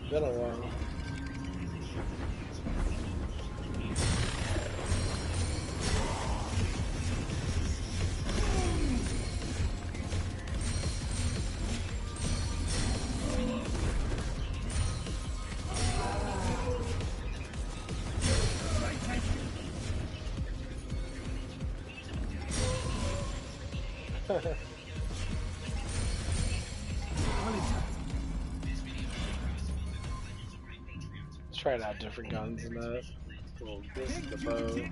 Been a while. Trying out different guns in that. Well, this is the bow.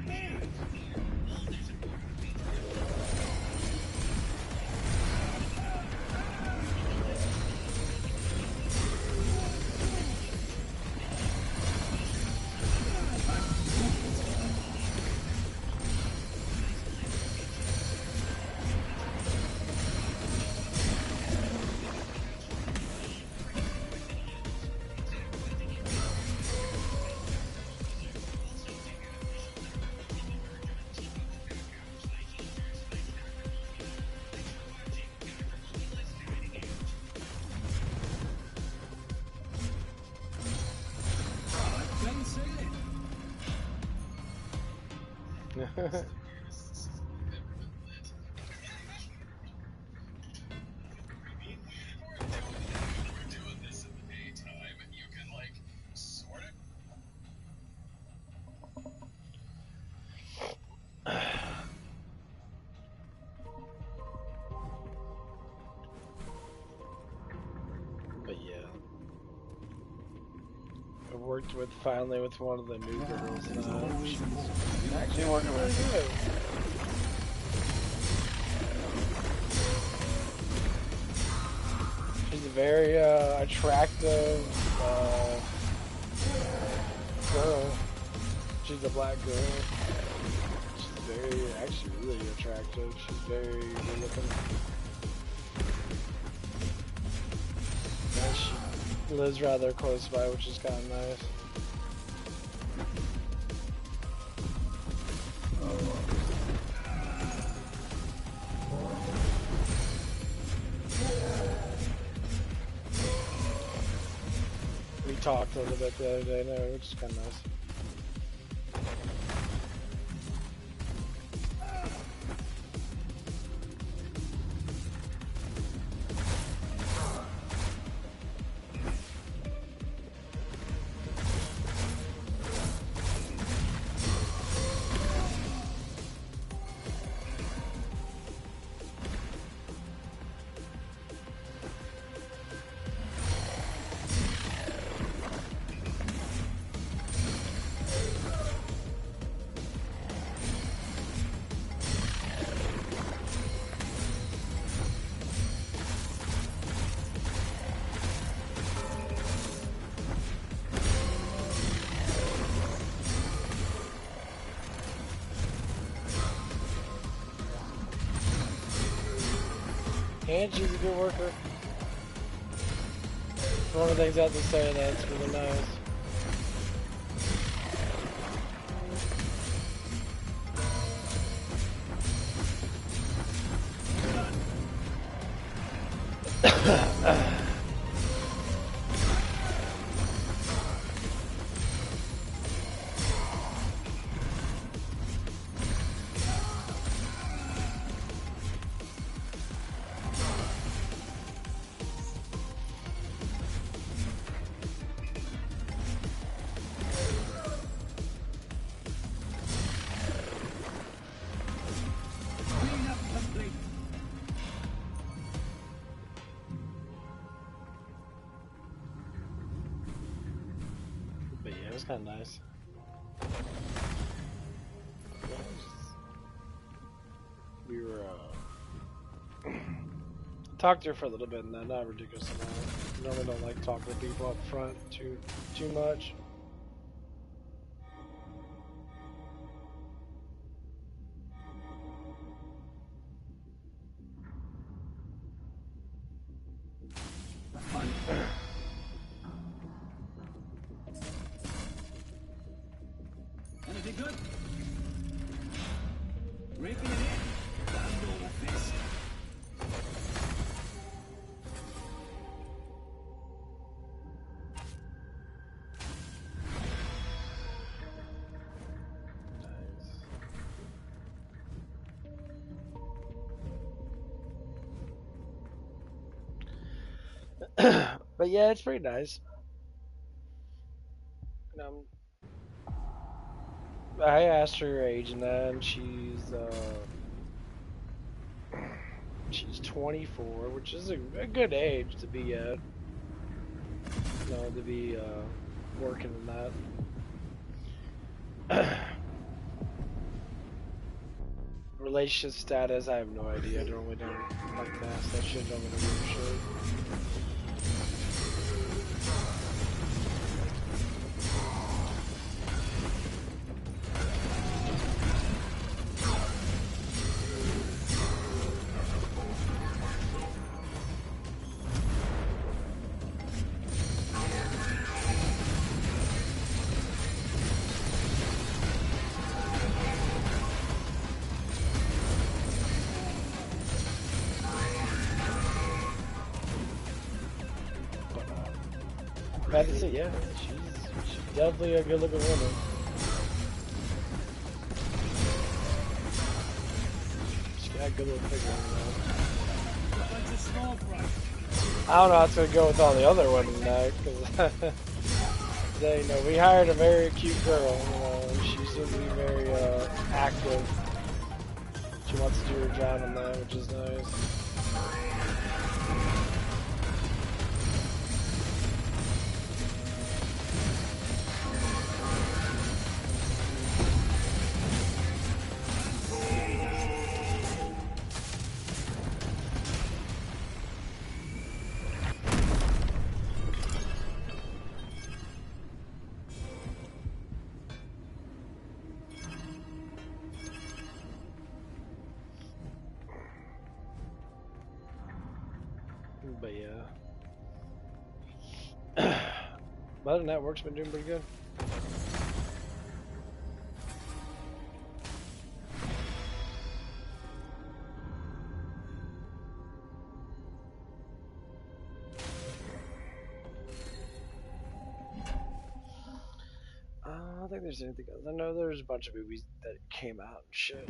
But yeah, I worked with finally with one of the new girls. She's actually working with good. She's a very attractive girl. She's a black girl. She's very, actually really attractive. She's very good looking. And she lives rather close by, which is kind of nice. We talked a little bit the other day, which is kind of nice. And she's a good worker. One of the things I have to say, that's really nice. It was kind of nice. We were talked to her for a little bit, and not ridiculous amount. Normally don't like talking to people up front too much. Anything good? Raking it in. Down over fist. But yeah, it's pretty nice. Um, I asked her age and that, and she's 24, which is a good age to be at. To be working in that. Relationship status, I have no idea. I normally don't like to ask that shit. I'm gonna give a shit. That's it, yeah. She's definitely a good looking woman. She's got a good little figure on her. I don't know how it's gonna go with all the other women now, because we hired a very cute girl. She seems to be very active. She wants to do her job on that, which is nice. But yeah. Other than that, work's been doing pretty good. I don't think there's anything else. I know there's a bunch of movies that came out and shit.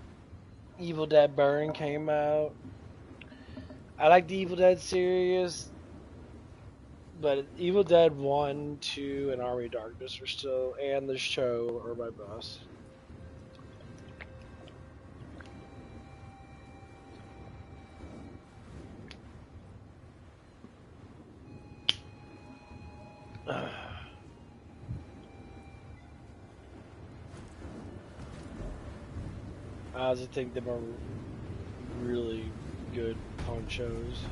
Evil Dead Burn came out. I like the Evil Dead series, but Evil Dead 1, 2, and Army of Darkness are still, and the show are my best. I also think them are really good fun shows.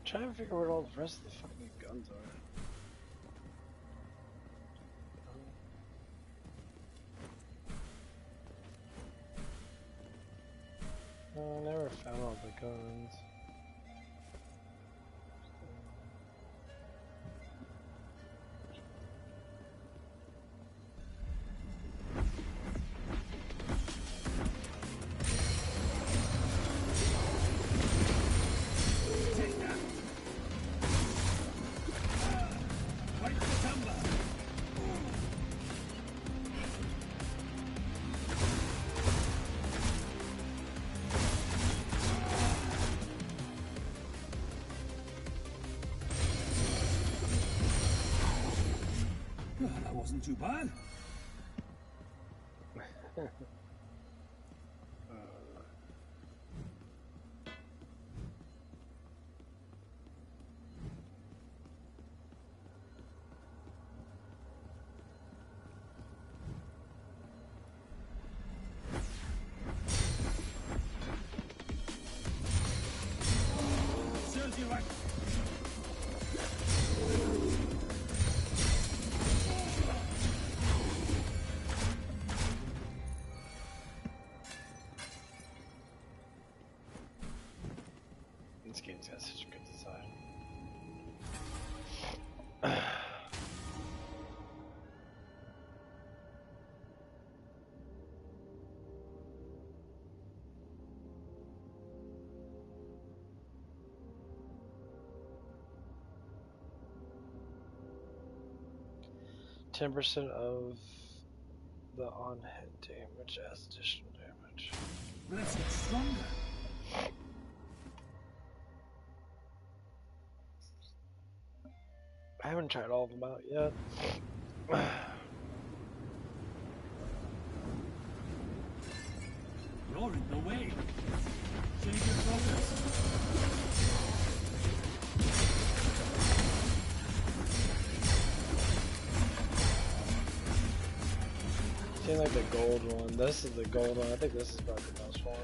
Trying to figure out what all the rest of the fucking guns are. I never found all the guns. That wasn't too bad. Serves you right. game's got such a good design. 10% of the on-hit damage as additional damage. Let's get stronger. I haven't tried all of them out yet. You're in the way. Change your focus. Seems like the gold one. This is the gold one. I think this is probably the most fun.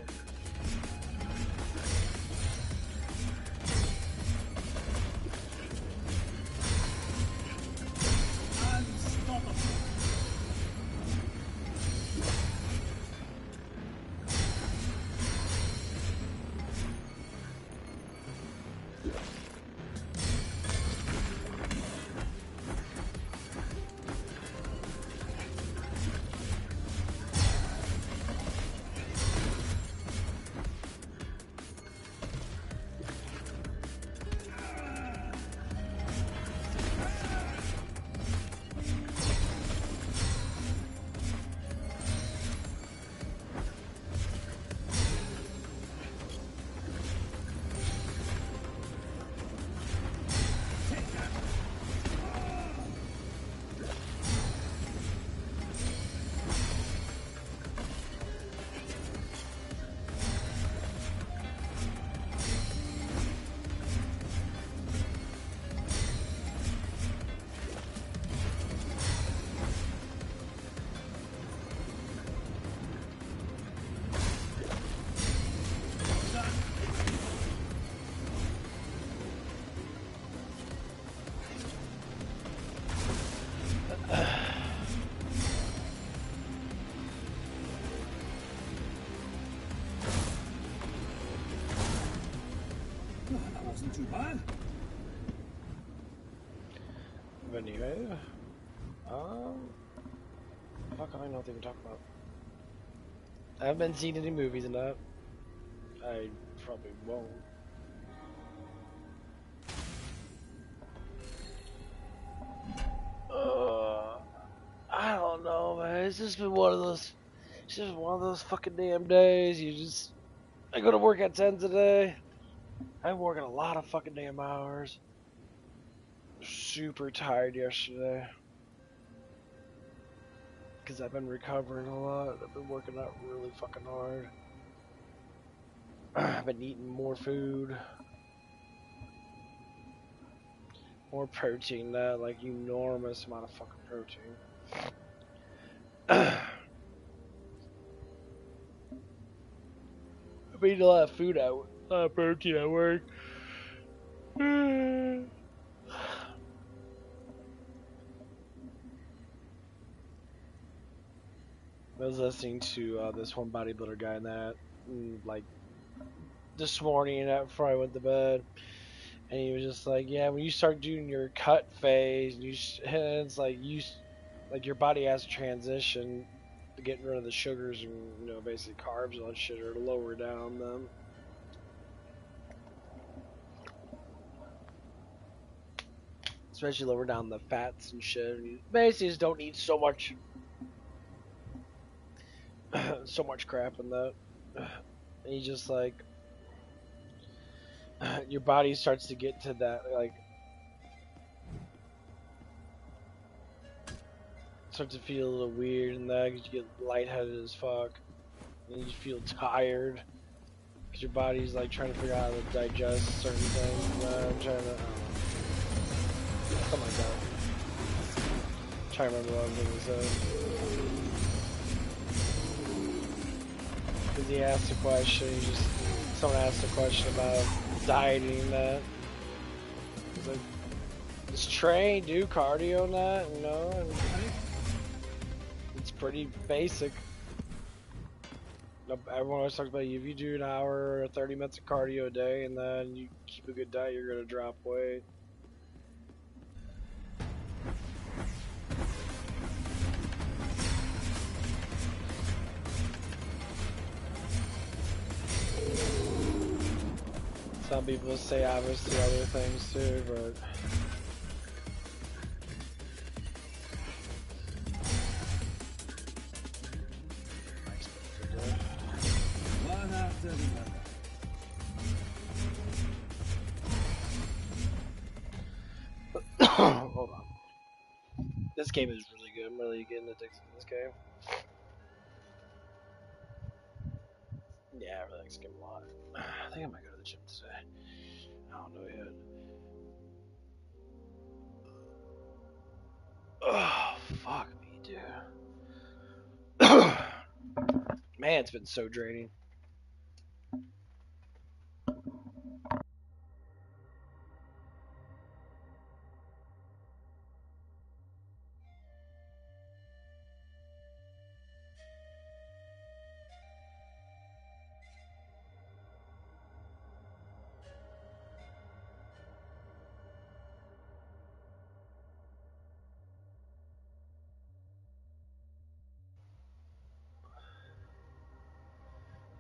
Too bad. But anyway, fuck, I don't know what they were talking about. I haven't been seeing any movies in that. I probably won't. I don't know, man. It's just been one of those. It's just one of those fucking damn days. I go to work at 10 today. I'm working a lot of fucking damn hours. Super tired yesterday. Because I've been recovering a lot. I've been working out really fucking hard. I've been eating more food. More protein, that like enormous amount of fucking protein. I've eaten a lot of food out. A lot of protein at work. I was listening to this one bodybuilder guy and that, like, this morning before I went to bed, and he was just like, yeah, when you start doing your cut phase, and it's like your body has to transition to getting rid of the sugars and basically carbs and all that shit, or to lower down them. Especially lower down the fats and shit. And you basically just don't eat so much crap in that. And you just like your body starts to get to that, like, starts to feel a little weird and that, because you get lightheaded as fuck. And you feel tired because your body's like trying to figure out how to digest certain things. I'm trying to, oh my god. I'm trying to remember what I was going to say. Because he asked a question, someone asked a question about dieting that. He's like, just train, do cardio and that, and it's pretty basic. Everyone always talks about if you do an hour or 30 minutes of cardio a day and then you keep a good diet, you're gonna drop weight. Some people say obviously other things too, but One after another. hold on. This game is really good. I'm really getting addicted to this game. Yeah, I really like this game a lot. I think I might go to the gym today. I don't know yet. Oh, fuck me, dude. Man, it's been so draining.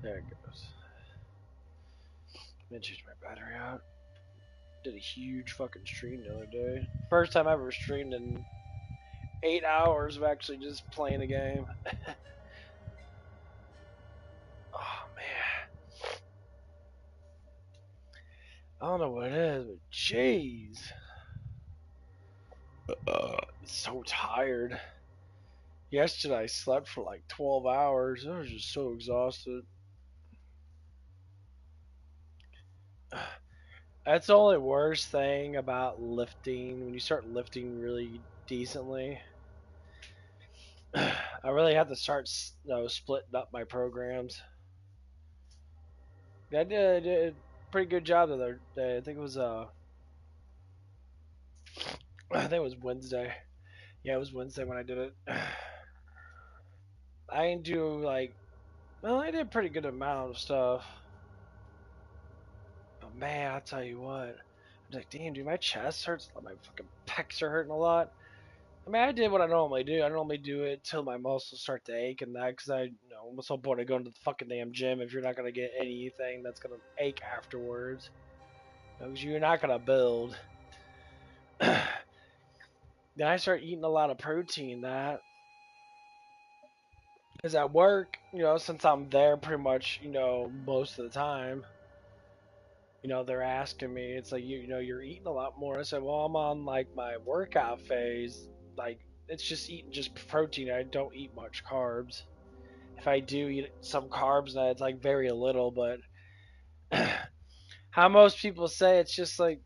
There it goes. I'm gonna change my battery out. Did a huge fucking stream the other day. First time I ever streamed in 8 hours of actually just playing a game. Oh man. I don't know what it is, but jeez. So tired. Yesterday I slept for like 12 hours. I was just so exhausted. That's the only worst thing about lifting. When you start lifting really decently, I really have to start splitting up my programs. I did a pretty good job the other day. I think it was Wednesday. Yeah, it was Wednesday when I did it. I didn't do like, well, I did a pretty good amount of stuff. But man, I'll tell you what. I'm like, damn, dude, my chest hurts. My fucking pecs are hurting a lot. I mean, I did what I normally do. I normally do it till my muscles start to ache and that, because what's the point of going to the fucking damn gym if you're not gonna get anything that's gonna ache afterwards? Because you're not gonna build. Then I start eating a lot of protein. That is at work. Since I'm there pretty much, most of the time. They're asking me. It's like you're eating a lot more. I said, well, I'm on like my workout phase. Like it's just eating just protein. I don't eat much carbs. If I do eat some carbs, then it's like very little. But how most people say, it's just like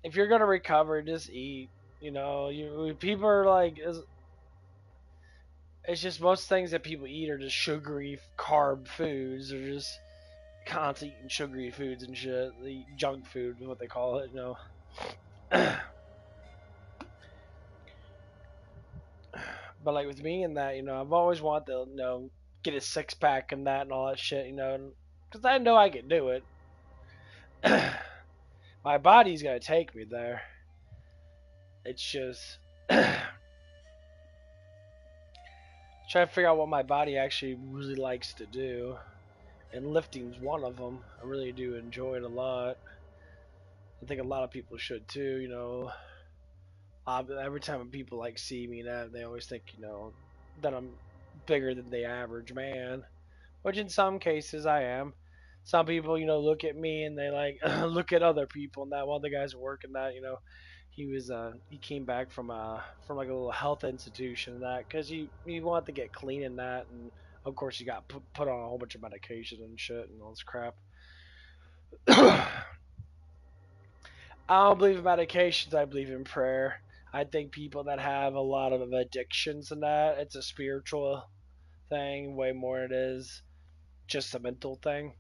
if you're gonna recover, just eat. You people are like, it's just most things that people eat are just sugary carb foods. They're just constantly eating sugary foods and shit. They eat junk food is what they call it. But like with me and that, I've always wanted to, get a 6 pack and that and all that shit, because I know I can do it. My body's gonna take me there. It's just trying to figure out what my body actually really likes to do, and lifting's one of them. I really do enjoy it a lot. I think a lot of people should too. Every time people like see me, that they always think, that I'm bigger than the average man, which in some cases I am. Some people, look at me and they like look at other people. And that one of the guys working that, he came back from like a little health institution and that, because he wanted to get clean in that, and of course he got put on a whole bunch of medication and shit and all this crap. I don't believe in medications. I believe in prayer. I think people that have a lot of addictions and that, it's a spiritual thing way more than it is just a mental thing.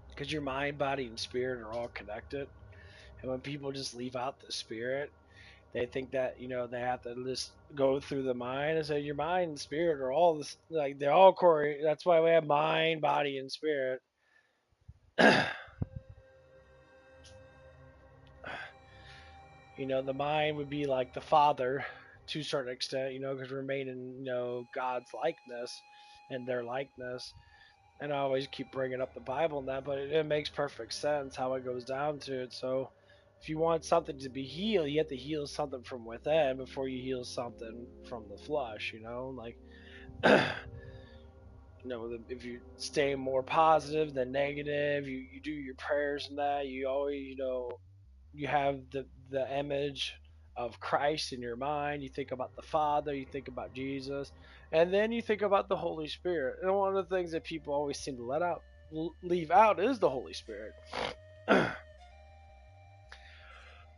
Because your mind, body, and spirit are all connected. And when people just leave out the spirit, They think that they have to just go through the mind, and so your mind and spirit are all this, like they're all core. That's why we have mind, body, and spirit. The mind would be like the father to a certain extent, because we're made in God's likeness and their likeness. And I always keep bringing up the Bible and that, but it makes perfect sense how it goes down to it. So if you want something to be healed, you have to heal something from within before you heal something from the flesh. Like if you stay more positive than negative, you do your prayers and that, you always you have the image of Christ in your mind. You think about the Father, you think about Jesus, and then you think about the Holy Spirit. And one of the things that people always seem to leave out is the Holy Spirit.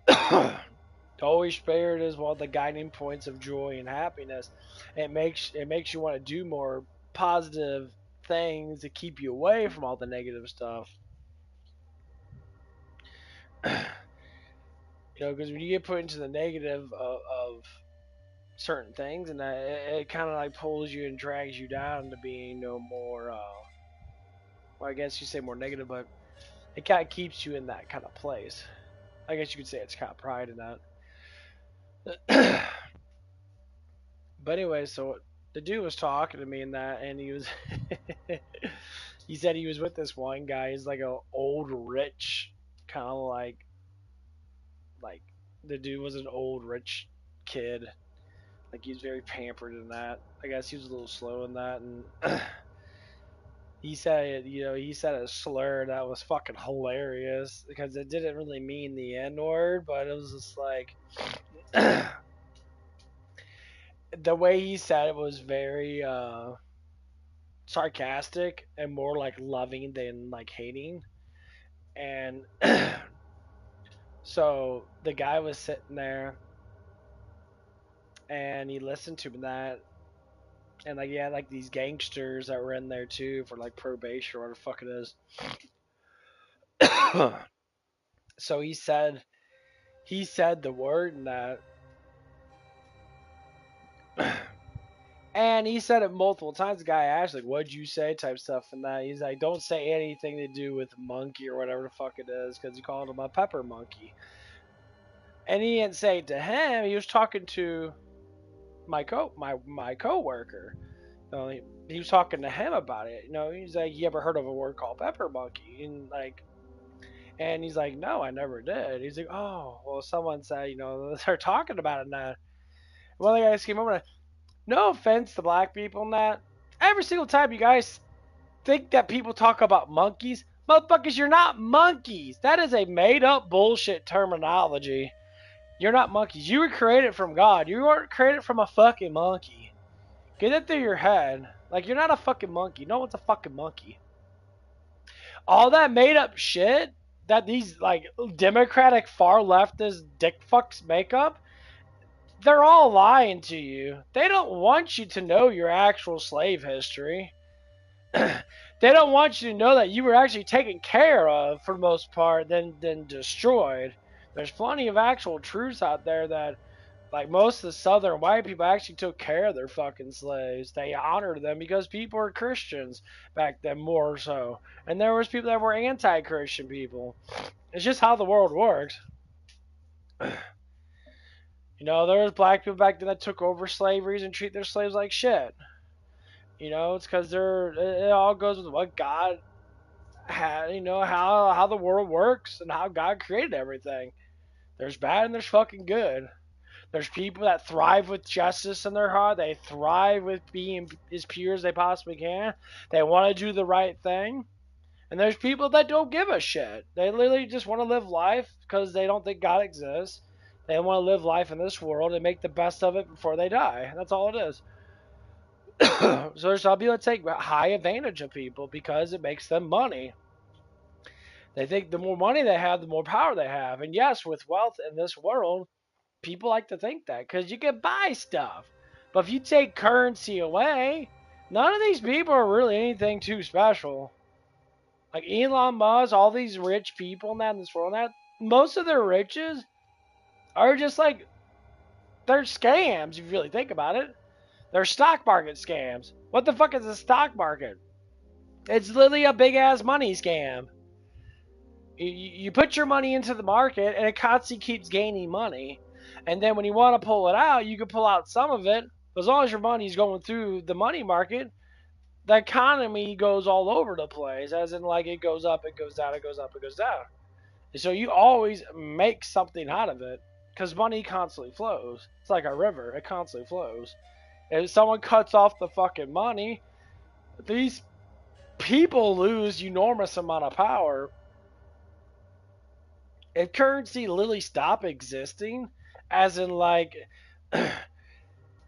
The Holy Spirit is one of the guiding points of joy and happiness. It makes you want to do more positive things to keep you away from all the negative stuff. Because when you get put into the negative of certain things, and it kind of like pulls you and drags you down to being more well, I guess you say more negative, but it kind of keeps you in that kind of place. I guess you could say it's kind of pride in that. But anyway, so the dude was talking to me in that, and he was he said he was with this one guy. He's like a old rich kind of like the dude was an old rich kid. Like he was very pampered in that. I guess he was a little slow in that, and he said he said a slur that was fucking hilarious because it didn't really mean the N word, but it was just like the way he said it was very sarcastic and more like loving than like hating. And so the guy was sitting there and he listened to that, and like yeah, like these gangsters that were in there too for like probation or whatever the fuck it is. So he said the word and that, and he said it multiple times. The guy asked like, "What'd you say?" type stuff and that. He's like, "Don't say anything to do with monkey or whatever the fuck it is," because he called him a pepper monkey. And he didn't say it to him. He was talking to my coworker. He was talking to him about it. He's like, "You ever heard of a word called pepper monkey?" And he's like, "No, I never did." He's like, "Oh, well, someone said, they're talking about it now." One of the guys came over. No offense to black people and that. Every single time you guys think that people talk about monkeys, motherfuckers, you're not monkeys. That is a made up bullshit terminology. You're not monkeys. You were created from God. You weren't created from a fucking monkey. Get it through your head. Like, you're not a fucking monkey. No one's a fucking monkey. All that made up shit that these, like, democratic far leftist dick fucks make up, they're all lying to you. They don't want you to know your actual slave history. They don't want you to know that you were actually taken care of for the most part than destroyed. There's plenty of actual truths out there that, like, most of the southern white people actually took care of their fucking slaves. They honored them because people were Christians back then more so. And there was people that were anti-Christian people. It's just how the world works. There was black people back then that took over slaveries and treat their slaves like shit. It's because it all goes with what God had, how the world works and how God created everything. There's bad and there's fucking good. There's people that thrive with justice in their heart. They thrive with being as pure as they possibly can. They want to do the right thing. And there's people that don't give a shit. They literally just want to live life because they don't think God exists. They want to live life in this world and make the best of it before they die. That's all it is. So there's some people that take high advantage of people because it makes them money. They think the more money they have, the more power they have. And yes, with wealth in this world, people like to think that because you can buy stuff. But if you take currency away, none of these people are really anything too special. Like Elon Musk, all these rich people in this world, most of their riches are just like They're scams if you really think about it. They're stock market scams. What the fuck is a stock market? It's literally a big ass money scam. You put your money into the market and it constantly keeps gaining money. And then when you want to pull it out, you can pull out some of it. As long as your money's going through the money market, the economy goes all over the place. As in, like, it goes up, it goes down, it goes up, it goes down. And so you always make something out of it because money constantly flows. It's like a river, it constantly flows. If someone cuts off the fucking money, these people lose enormous amount of power. If currency literally stopped existing, as in, like,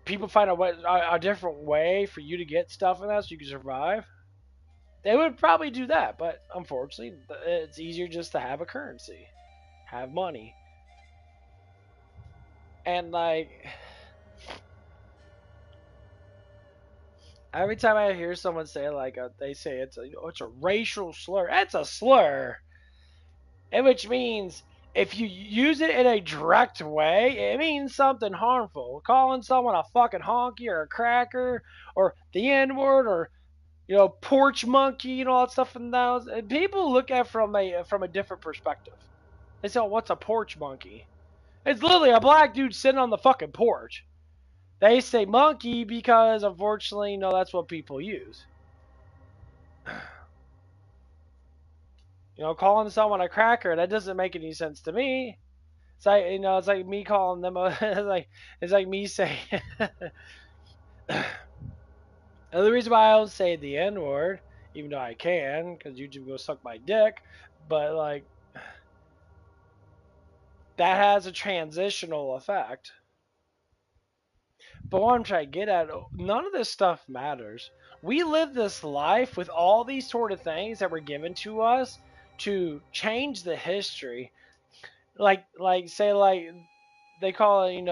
people find a different way for you to get stuff in that so you can survive, they would probably do that. But unfortunately, it's easier just to have a currency, have money. And, like, every time I hear someone say, like, they say it's a racial slur, it's a slur. And which means if you use it in a direct way, it means something harmful. Calling someone a fucking honky or a cracker or the N-word or, porch monkey and all that stuff, and people look at it from a different perspective. They say, oh, what's a porch monkey? It's literally a black dude sitting on the fucking porch. They say monkey because, unfortunately, that's what people use. Calling someone a cracker, that doesn't make any sense to me. It's like, it's like me calling them it's like me saying and the reason why I don't say the N-word, even though I can, because YouTube will suck my dick, but, like, that has a transitional effect. But what I'm trying to get at, none of this stuff matters. We live this life with all these sort of things that were given to us to change the history. Like say, like, they call it,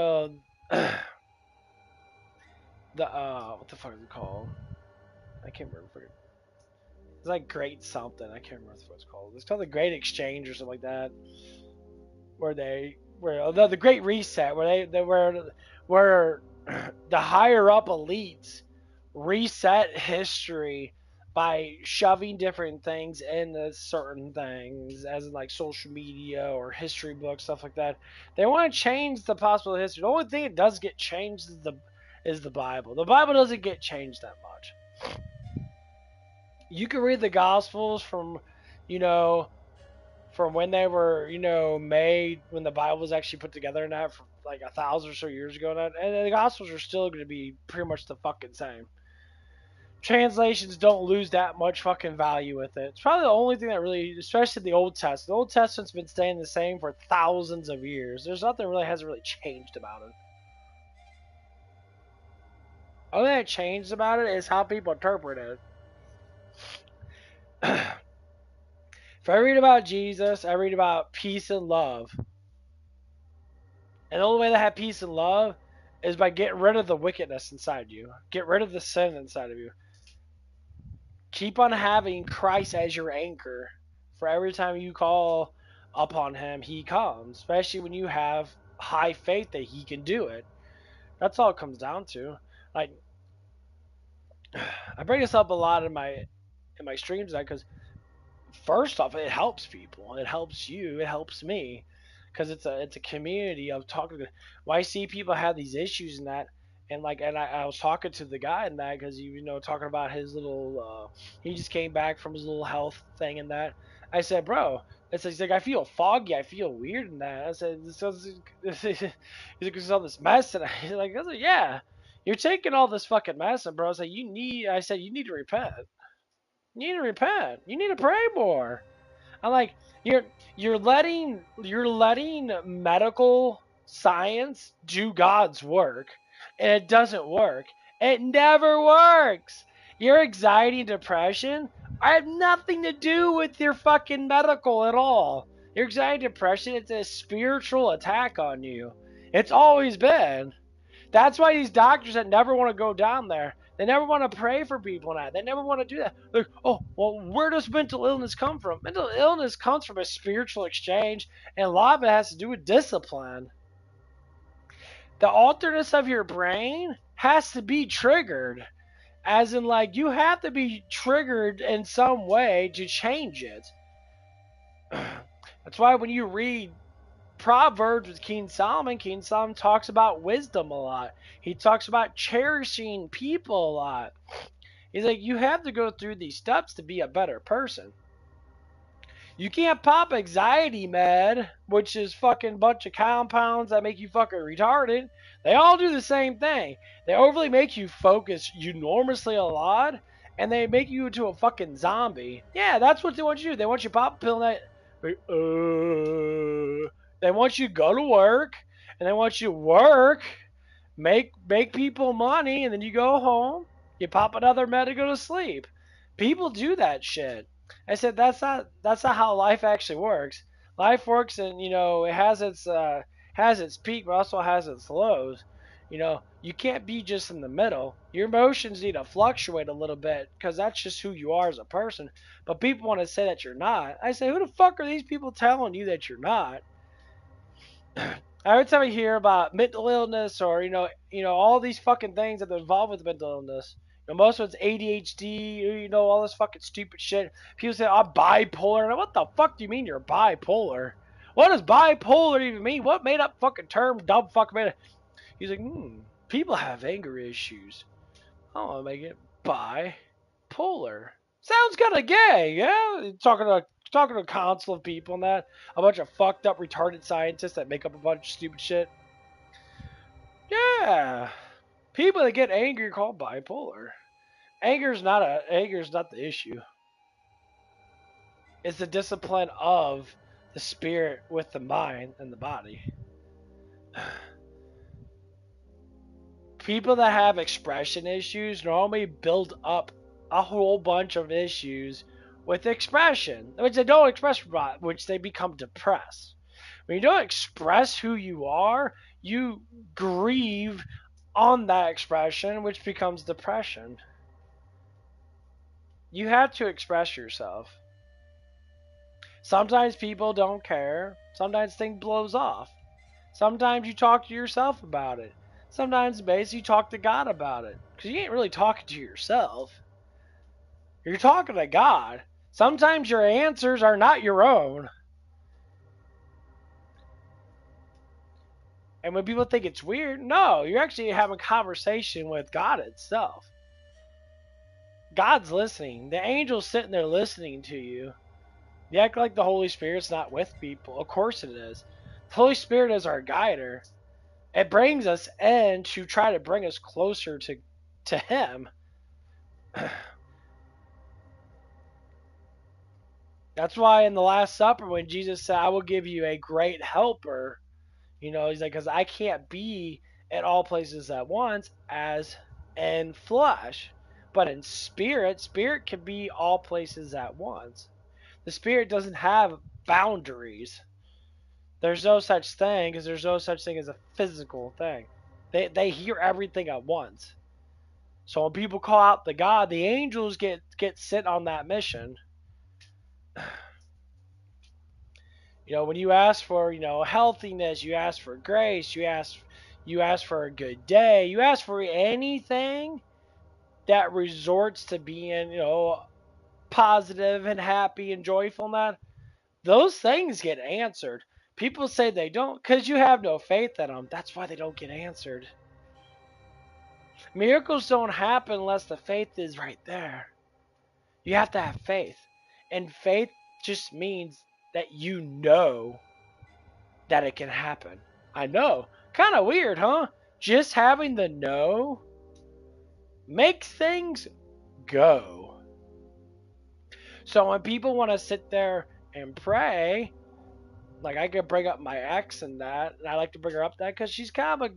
the what the fuck is it called? I can't remember. It's like Great something. I can't remember what it's called. It's called the Great Exchange or something like that. Where the Great Reset, where the higher up elites reset history by shoving different things into certain things, as in, like, social media or history books, stuff like that. They want to change the possible history. The only thing that does get changed is the Bible. The Bible doesn't get changed that much. You can read the Gospels from when they were, made, when the Bible was actually put together and that, for like 1,000 or so years ago, and the Gospels are still going to be pretty much the fucking same. Translations don't lose that much fucking value with it. It's probably the only thing that really, especially the Old Testament. The Old Testament's been staying the same for thousands of years. There's nothing really hasn't really changed about it. The only thing that changed about it is how people interpret it. If I read about Jesus, I read about peace and love. And the only way to have peace and love is by getting rid of the wickedness inside you. Get rid of the sin inside of you. Keep on having Christ as your anchor. For every time you call upon him, he comes. Especially when you have high faith that he can do it. That's all it comes down to. Like, I bring this up a lot in my streams, because first off, it helps people. It helps you. It helps me. Because it's a community of talking. When I see people have these issues and that, and I was talking to the guy in that, because talking about his little he just came back from his little health thing and that. I said, bro, he's like, I feel foggy, I feel weird in that. I said, he's like, there's all this mess, and I was like, yeah, you're taking all this fucking mess, and bro, I said, you need to repent. You need to repent. You need to pray more. I'm like, you're letting medical science do God's work, and it doesn't work. It never works. Your anxiety and depression have nothing to do with your fucking medical at all. Your anxiety and depression, it's a spiritual attack on you. It's always been. That's why these doctors that never want to go down there, they never want to pray for people and that. They never want to do that. Like, oh, well, where does mental illness come from? Mental illness comes from a spiritual exchange, and a lot of it has to do with discipline. The alterness of your brain has to be triggered. As in, like, you have to be triggered in some way to change it. That's why when you read Proverbs with King Solomon talks about wisdom a lot. He talks about cherishing people a lot. He's like, you have to go through these steps to be a better person. You can't pop anxiety med, which is fucking bunch of compounds that make you fucking retarded. They all do the same thing. They overly make you focus enormously a lot, and they make you into a fucking zombie. Yeah, that's what they want you to do. They want you to pop a pill and they want you to go to work, and they want you to work, make people money, and then you go home, you pop another med to go to sleep. People do that shit. I said that's not how life actually works. Life works, and it has its peak, but also has its lows. You can't be just in the middle. Your emotions need to fluctuate a little bit because that's just who you are as a person. But people want to say that you're not. I say, who the fuck are these people telling you that you're not? Every time I hear about mental illness or all these fucking things that are involved with mental illness, most of it's ADHD, all this fucking stupid shit. People say I'm bipolar, and what the fuck do you mean you're bipolar? What does bipolar even mean? What made up fucking term? Dumb fuck made it. He's like, people have anger issues. I want to make it bipolar. Sounds kind of gay, yeah. Talking to a council of people and that, a bunch of fucked up retarded scientists that make up a bunch of stupid shit. Yeah, people that get angry are called bipolar. Anger's not the issue. It's the discipline of the spirit with the mind and the body. People that have expression issues normally build up a whole bunch of issues with expression, which they don't express, which they become depressed. When you don't express who you are, you grieve on that expression, which becomes depression. You have to express yourself. Sometimes people don't care. Sometimes things blows off. Sometimes you talk to yourself about it. Sometimes basically you talk to God about it. Because you ain't really talking to yourself. You're talking to God. Sometimes your answers are not your own. And when people think it's weird, no, you're actually having a conversation with God itself. God's listening. The angel's sitting there listening to you. You act like the Holy Spirit's not with people. Of course it is. The Holy Spirit is our guider. It brings us in to try to bring us closer to Him. That's why in the Last Supper, when Jesus said, I will give you a great helper, he's like, because I can't be at all places at once as in flesh. But in spirit can be all places at once. The spirit doesn't have boundaries. There's no such thing, because there's no such thing as a physical thing. They hear everything at once. So when people call out to God, the angels get sent on that mission. When you ask for, healthiness, you ask for grace, you ask for a good day, you ask for anything that resorts to being, positive and happy and joyful and that, those things get answered. People say they don't because you have no faith in them. That's why they don't get answered. Miracles don't happen unless the faith is right there. You have to have faith. And faith just means that you know that it can happen. I know. Kind of weird, huh? Just having the know makes things go. So when people want to sit there and pray, like I could bring up my ex and that, and I like to bring her up that because she's kind of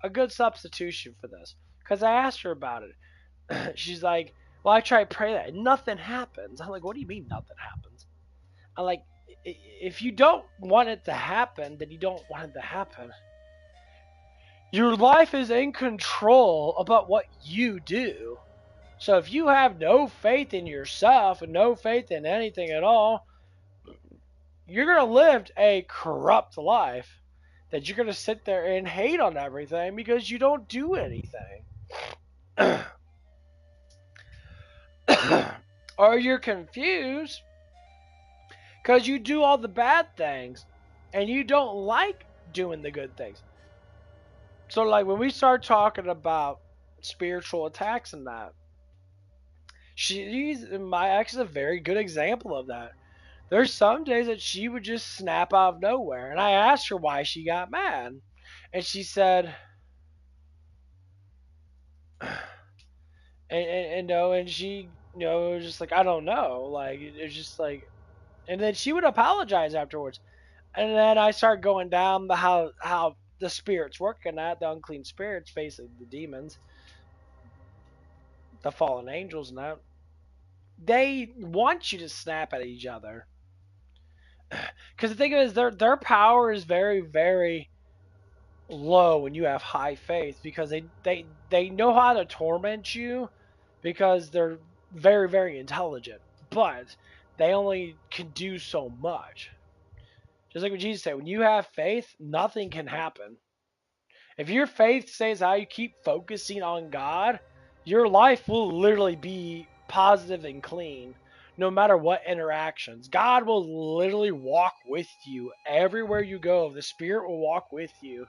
a good substitution for this. Because I asked her about it. She's like, well, I try to pray that and nothing happens. I'm like, what do you mean nothing happens? I'm like, if you don't want it to happen, then you don't want it to happen. Your life is in control about what you do. So if you have no faith in yourself and no faith in anything at all, you're going to live a corrupt life. that you're going to sit there and hate on everything because you don't do anything. Or you're confused because you do all the bad things and you don't like doing the good things. So, like, when we start talking about spiritual attacks and that, my ex is a very good example of that. There's some days that she would just snap out of nowhere, and I asked her why she got mad, and she said, and she, it was just like, I don't know, like, it's just like, and then she would apologize afterwards, and then I start going down the how the spirits working at the unclean spirits, basically the demons, the fallen angels, and that they want you to snap at each other. Because the thing is, their power is very, very low when you have high faith, because they know how to torment you because they're very, very intelligent, but they only can do so much. Just like what Jesus said, when you have faith, nothing can happen. If your faith stays how you keep focusing on God, your life will literally be positive and clean no matter what interactions. God will literally walk with you everywhere you go. The Spirit will walk with you.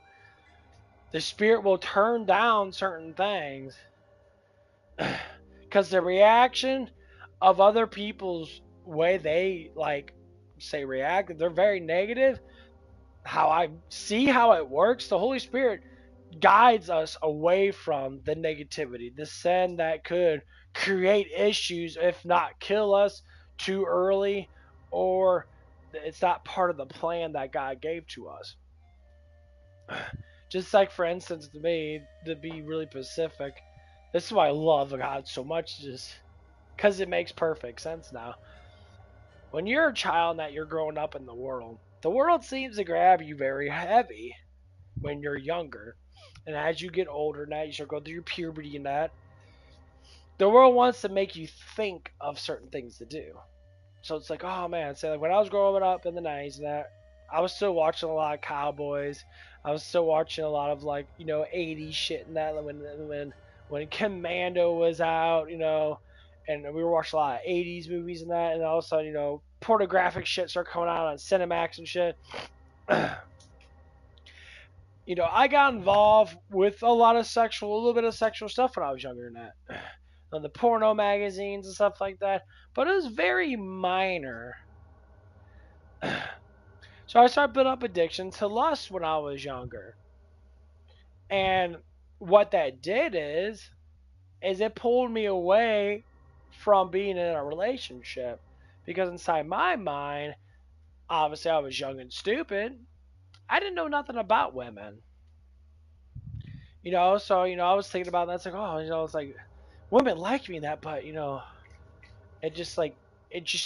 The Spirit will turn down certain things because the reaction of other people's way they say react, they're very negative. How I see how it works, the Holy Spirit guides us away from the negativity, the sin that could create issues, if not kill us too early, or it's not part of the plan that God gave to us. Just like, for instance, to me, to be really specific, this is why I love God so much, just because it makes perfect sense now. When you're a child and that you're growing up in the world seems to grab you very heavy when you're younger. And as you get older and that, you start going through your puberty and that, the world wants to make you think of certain things to do. So it's like, oh man, say like when I was growing up in the 90s and that, I was still watching a lot of Cowboys. I was still watching a lot of 80s shit and that when Commando was out, and we were watching a lot of 80s movies and that, and all of a sudden, pornographic shit started coming out on Cinemax and shit. I got involved with a little bit of sexual stuff when I was younger than that. On the porno magazines and stuff like that. But it was very minor. So I started building up addiction to lust when I was younger. And what that did is it pulled me away from being in a relationship. Because inside my mind, obviously I was young and stupid. I didn't know nothing about women. So I was thinking about that. It's like, oh, it's like women like me in that, but it just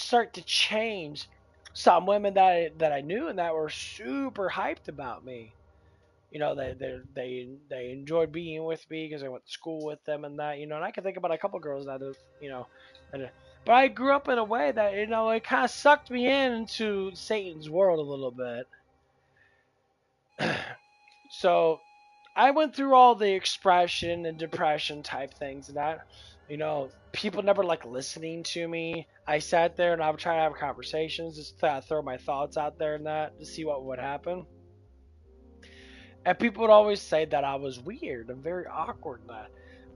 started to change. Some women that I knew and that were super hyped about me. They enjoyed being with me because I went to school with them and that. And I can think about a couple girls that but I grew up in a way that it kind of sucked me into Satan's world a little bit. So I went through all the expression and depression type things and that. People never listening to me. I sat there and I would try to have conversations, just throw my thoughts out there and that to see what would happen. And people would always say that I was weird and very awkward and that.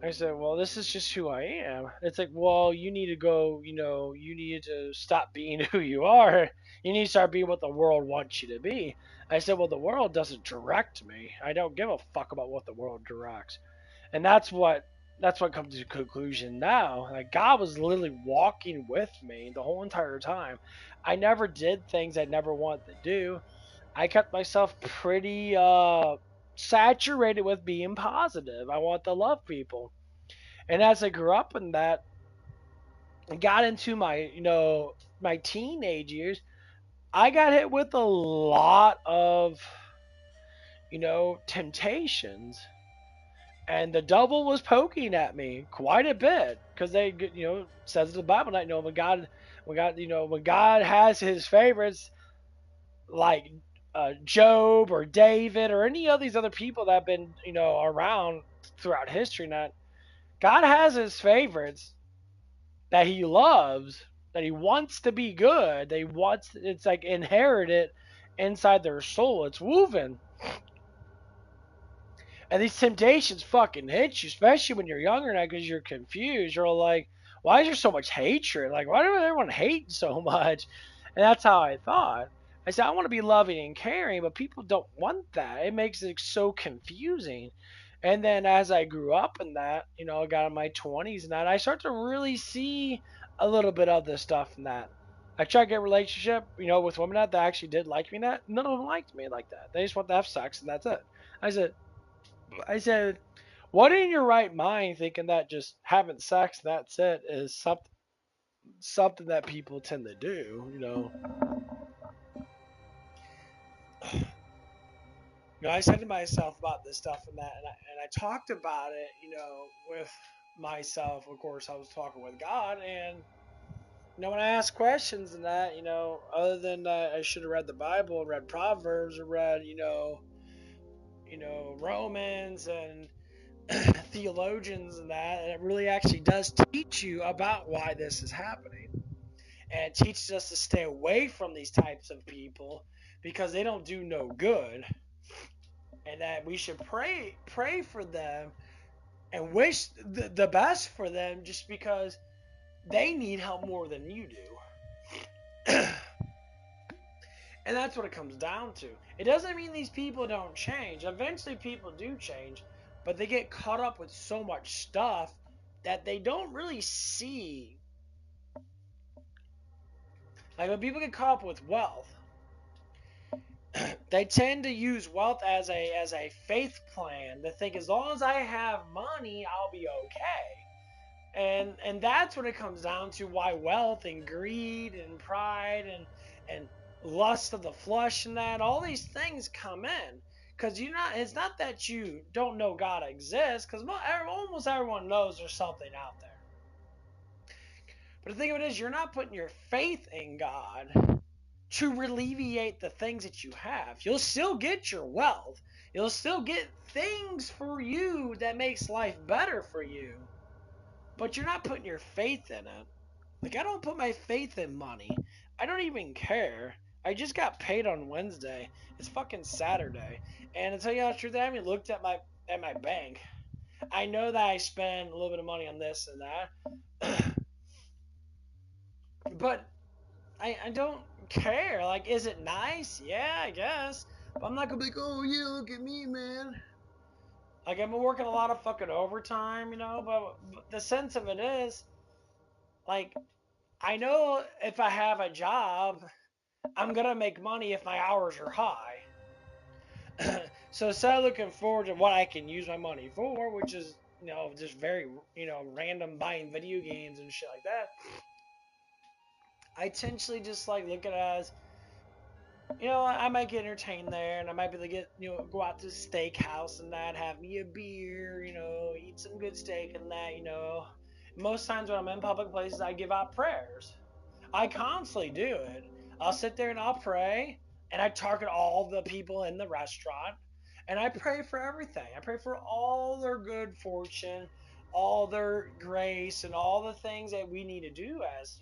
I said, well, this is just who I am. It's like, well, you need to go, you need to stop being who you are. You need to start being what the world wants you to be. I said, well, the world doesn't direct me. I don't give a fuck about what the world directs. And that's what comes to conclusion now. Like, God was literally walking with me the whole entire time. I never did things I never wanted to do. I kept myself pretty saturated with being positive. I want to love people. And as I grew up in that, and got into my teenage years, I got hit with a lot of temptations, and the devil was poking at me quite a bit because they says in the Bible that when God has his favorites, like Job or David or any of these other people that have been, around throughout history. Not God has his favorites that he loves, that he wants to be good. It's like inherited inside their soul. It's woven. And these temptations fucking hit you, especially when you're younger now because you're confused. You're like, why is there so much hatred? Like, why does everyone hate so much? And that's how I thought. I said, I want to be loving and caring, but people don't want that. It makes it so confusing. And then as I grew up in that, I got in my 20s and that, I start to really see a little bit of this stuff in that. I tried to get a relationship, with women that actually did like me. That none of them liked me like that. They just want to have sex and that's it. I said, what in your right mind thinking that just having sex, that's it, is something that people tend to do? I said to myself about this stuff and that, and I talked about it, with myself. Of course, I was talking with God, and when I asked questions and that, other than I should have read the Bible and read Proverbs or read, Romans and theologians and that, and it really actually does teach you about why this is happening. And it teaches us to stay away from these types of people because they don't do no good. And that we should pray for them and wish the best for them just because they need help more than you do. And that's what it comes down to. It doesn't mean these people don't change. Eventually people do change, but they get caught up with so much stuff that they don't really see. Like when people get caught up with wealth, they tend to use wealth as a faith plan. They think as long as I have money, I'll be okay. And that's what it comes down to, why wealth and greed and pride and lust of the flesh and that, all these things come in. Because it's not that you don't know God exists, because almost everyone knows there's something out there. But the thing of it is, you're not putting your faith in God to alleviate the things that you have. You'll still get your wealth. You'll still get things for you that makes life better for you. But you're not putting your faith in it. Like, I don't put my faith in money. I don't even care. I just got paid on Wednesday. It's fucking Saturday. And to tell you the truth, I haven't looked at my bank. I know that I spend a little bit of money on this and that. But I don't care. Like, is it nice? Yeah, I guess. But I'm not gonna be like, oh yeah, look at me, man. Like, I've been working a lot of fucking overtime, but the sense of it is, like, I know if I have a job, I'm gonna make money if my hours are high. So instead of looking forward to what I can use my money for, which is, just very, random buying video games and shit like that, I intentionally just like look at it as, I might get entertained there, and I might be able to get, go out to the steakhouse and that, have me a beer, eat some good steak and that. Most times when I'm in public places, I give out prayers. I constantly do it. I'll sit there and I'll pray, and I target all the people in the restaurant, and I pray for everything. I pray for all their good fortune, all their grace, and all the things that we need to do as,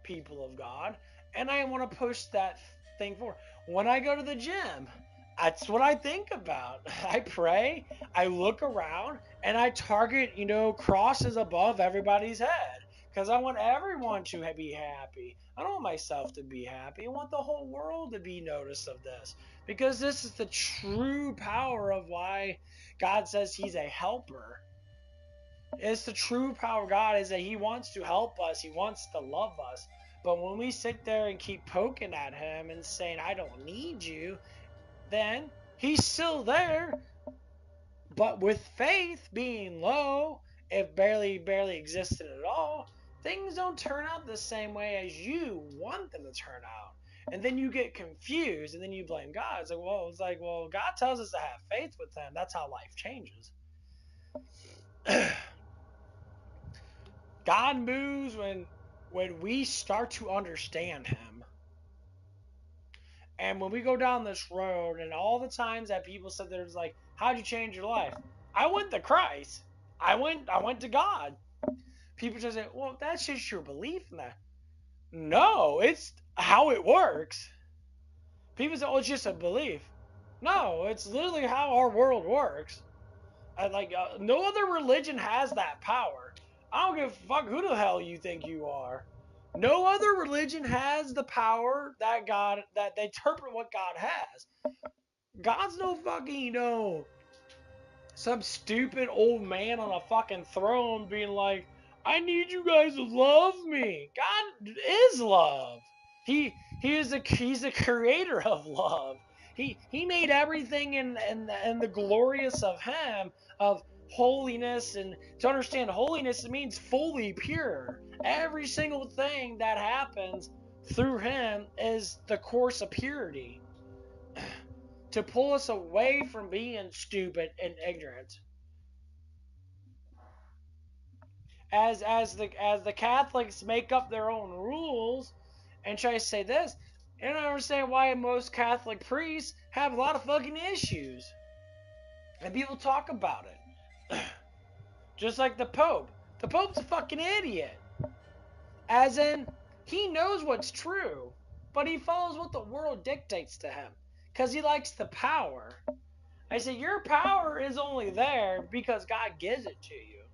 people of God. And I want to push that thing forward. When I go to the gym, that's what I think about. I pray, I look around, and I target, crosses above everybody's head. Because I want everyone to be happy. I don't want myself to be happy. I want the whole world to be noticed of this. Because this is the true power of why God says He's a helper. It's the true power of God is that He wants to help us. He wants to love us. But when we sit there and keep poking at Him and saying, I don't need you, then He's still there. But with faith being low, if barely existed at all, things don't turn out the same way as you want them to turn out. And then you get confused and then you blame God. Well, God tells us to have faith with Him. That's how life changes. God moves when we start to understand Him. And when we go down this road, and all the times that people said there's like, how'd you change your life? I went to Christ. I went to God. People just say, well, that's just your belief in that. No, it's how it works. People say, oh, it's just a belief. No, it's literally how our world works. No other religion has that power. I don't give a fuck who the hell you think you are. No other religion has the power that they interpret what God has. God's no fucking, some stupid old man on a fucking throne being like, I need you guys to love me. God is love. He's the creator of love. He made everything in the glorious of him, of holiness. And to understand holiness, it means fully pure. Every single thing that happens through him is the course of purity to pull us away from being stupid and ignorant. As the Catholics make up their own rules and try to say this, I don't understand why most Catholic priests have a lot of fucking issues. And people talk about it. Just like the Pope. The Pope's a fucking idiot. As in, he knows what's true, but he follows what the world dictates to him. Because he likes the power. I say, your power is only there because God gives it to you.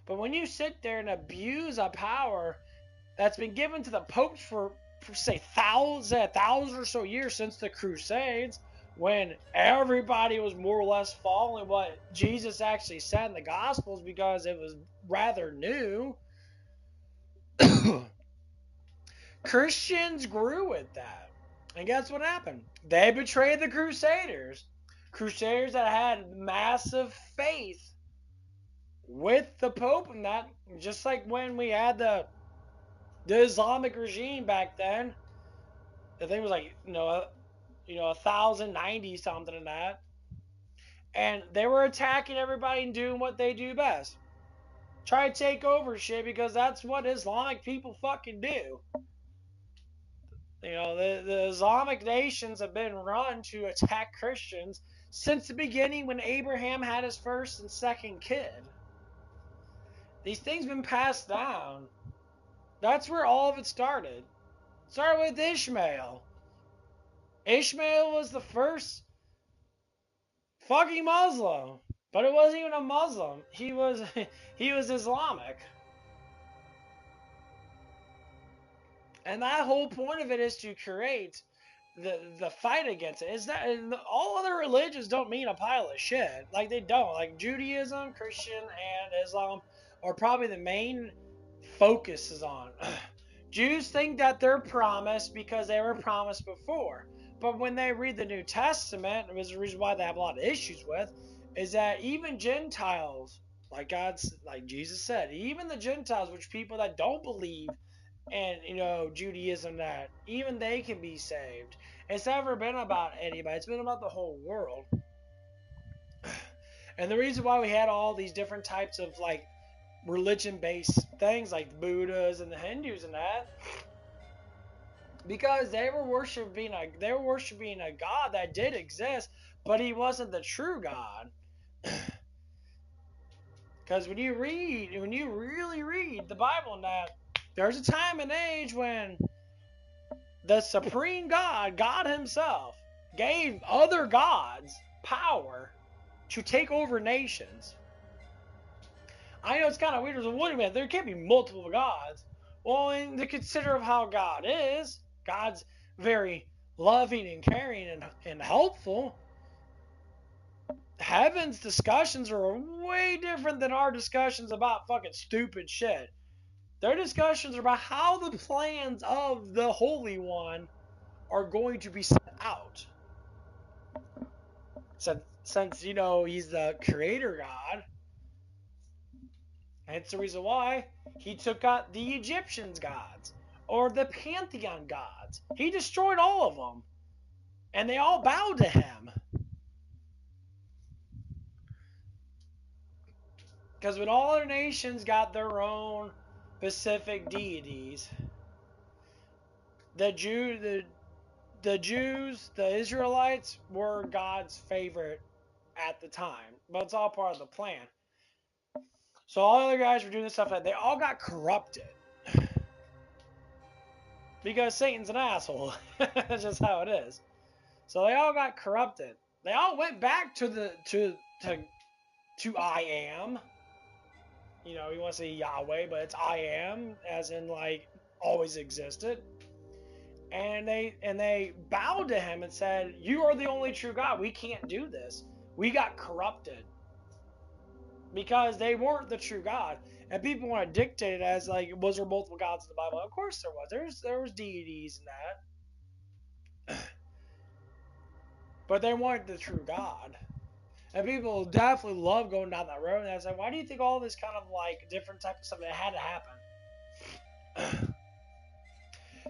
But when you sit there and abuse a power that's been given to the popes for say, a thousand or so years since the Crusades, when everybody was more or less following what Jesus actually said in the Gospels because it was rather new, Christians grew with that. And guess what happened? They betrayed the Crusaders. Crusaders that had massive faith with the Pope, and that, just like when we had the Islamic regime back then. I think it was like 1090 something in that, and they were attacking everybody and doing what they do best. Try to take over shit because that's what Islamic people fucking do. The Islamic nations have been run to attack Christians since the beginning when Abraham had his first and second kid. These things have been passed down. That's where all of it started. It started with Ishmael. Ishmael was the first fucking Muslim, but it wasn't even a Muslim. He was Islamic, and that whole point of it is to create the fight against it. Is that all other religions don't mean a pile of shit? Like they don't. Like Judaism, Christian, and Islam are probably the main focuses on. Jews think that they're promised because they were promised before. But when they read the New Testament, it was the reason why they have a lot of issues with, is that even Gentiles, like Jesus said, even the Gentiles, which people that don't believe in, Judaism, that even they can be saved. It's never been about anybody. It's been about the whole world. And the reason why we had all these different types of religion-based things like the Buddhas and the Hindus and that, because they were worshiping a God that did exist, but he wasn't the true God. Because when you really read the Bible, now there's a time and age when the supreme God, God himself, gave other gods power to take over nations. I know it's kind of weird. Wait a minute, there can't be multiple gods. Well, in the consider of how God is, God's very loving and caring and helpful. Heaven's discussions are way different than our discussions about fucking stupid shit. Their discussions are about how the plans of the Holy One are going to be set out. Since he's the creator God, and it's the reason why he took out the Egyptians' gods or the pantheon gods. He destroyed all of them, and they all bowed to him. Because when all other nations got their own specific deities, the the Jews, the Israelites, were God's favorite at the time, but it's all part of the plan. So all the other guys were doing this stuff, that they all got corrupted because Satan's an asshole. That's just how it is. So they all got corrupted. They all went back to I am. You know, you want to say Yahweh, but it's I am, as in like always existed. And they bowed to him and said, "You are the only true God. We can't do this." We got corrupted because they weren't the true God. And people want to dictate it as like, was there multiple gods in the Bible? Of course there was. There was deities and that, but they weren't the true God. And people definitely love going down that road. And I was like, why do you think all this kind of like different type of stuff that had to happen?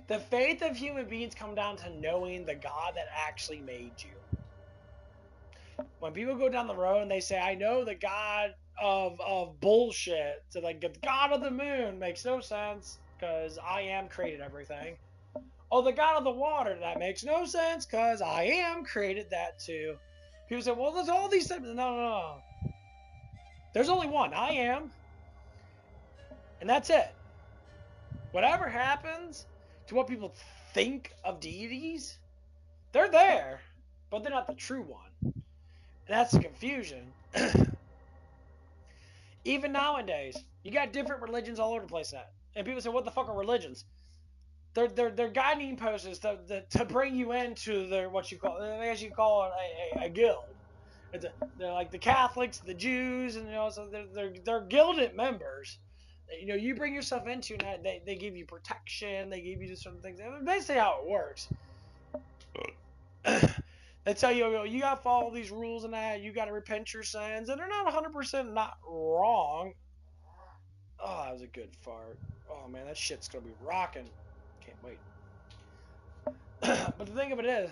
The faith of human beings come down to knowing the God that actually made you. When people go down the road and they say, I know the God of bullshit, so like the God of the moon makes no sense because I am created everything. Oh, the God of the water, that makes no sense because I am created that too. People say, well, there's all these things. No. There's only one. I am. And that's it. Whatever happens to what people think of deities, they're there, but they're not the true one. And that's the confusion. Even nowadays, you got different religions all over the place now. And people say, what the fuck are religions? They're guiding posts to bring you into their, what you call, I guess you call it a guild. They're like the Catholics, the Jews, and you know, so they're gilded members. You know, you bring yourself into that, they give you protection, they give you certain things. That's basically how it works. They tell you, you gotta follow these rules and that, you gotta repent your sins, and they're not 100% not wrong. Oh, that was a good fart. Oh man, that shit's gonna be rocking. Can't wait. But the thing of it is,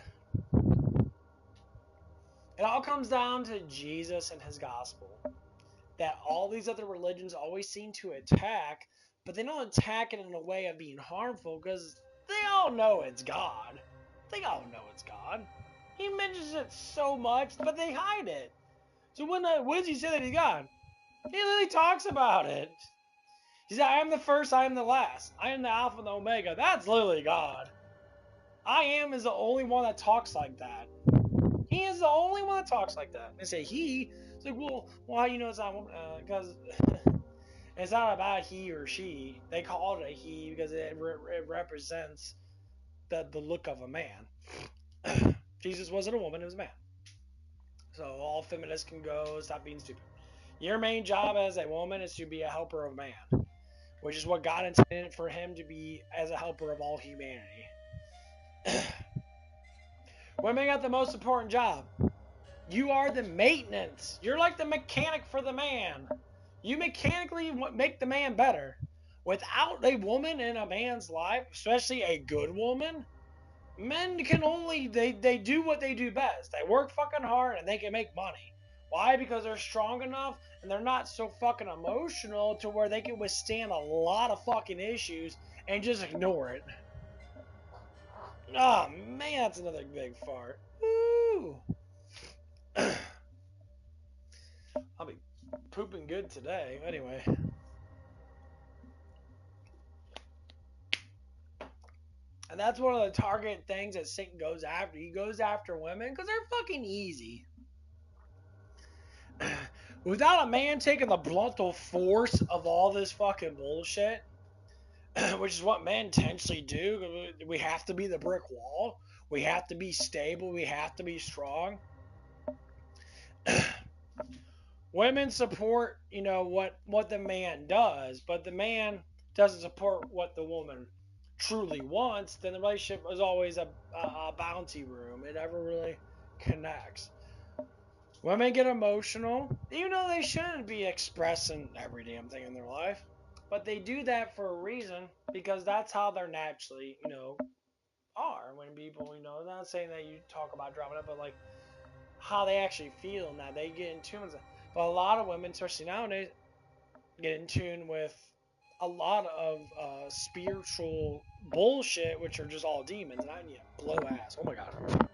it all comes down to Jesus and his gospel. That all these other religions always seem to attack, but they don't attack it in a way of being harmful because they all know it's God. They all know it's God. He mentions it so much, but they hide it. So when does he say that he's God? He literally talks about it. He said, I am the first, I am the last. I am the Alpha and the Omega. That's literally God. I am is the only one that talks like that. He is the only one that talks like that. They say he. It's like, well, how you know it's not? Because it's not about he or she. They call it a he because it represents the look of a man. Jesus wasn't a woman; it was a man. So all feminists can go stop being stupid. Your main job as a woman is to be a helper of man, which is what God intended for him to be as a helper of all humanity. Women got the most important job. You are the maintenance. You're like the mechanic for the man. You mechanically make the man better. Without a woman in a man's life, especially a good woman, men can only, they do what they do best. They work fucking hard and they can make money. Why? Because they're strong enough and they're not so fucking emotional to where they can withstand a lot of fucking issues and just ignore it. Oh man, that's another big fart. Woo! I'll be pooping good today. Anyway. And that's one of the target things that Satan goes after. He goes after women because they're fucking easy. Without a man taking the bluntal force of all this fucking bullshit, which is what men intentionally do, we have to be the brick wall. We have to be stable. We have to be strong. Women support, you know, what the man does, but the man doesn't support what the woman truly wants. Then the relationship is always a bounty room. It never really connects. Women get emotional, even though they shouldn't be expressing every damn thing in their life. But they do that for a reason, because that's how they're naturally, you know, are. When people, you know, I'm not saying that you talk about drama, but like how they actually feel and that they get in tune with it. But a lot of women, especially nowadays, get in tune with a lot of spiritual bullshit, which are just all demons, and I need to blow ass. Oh my god.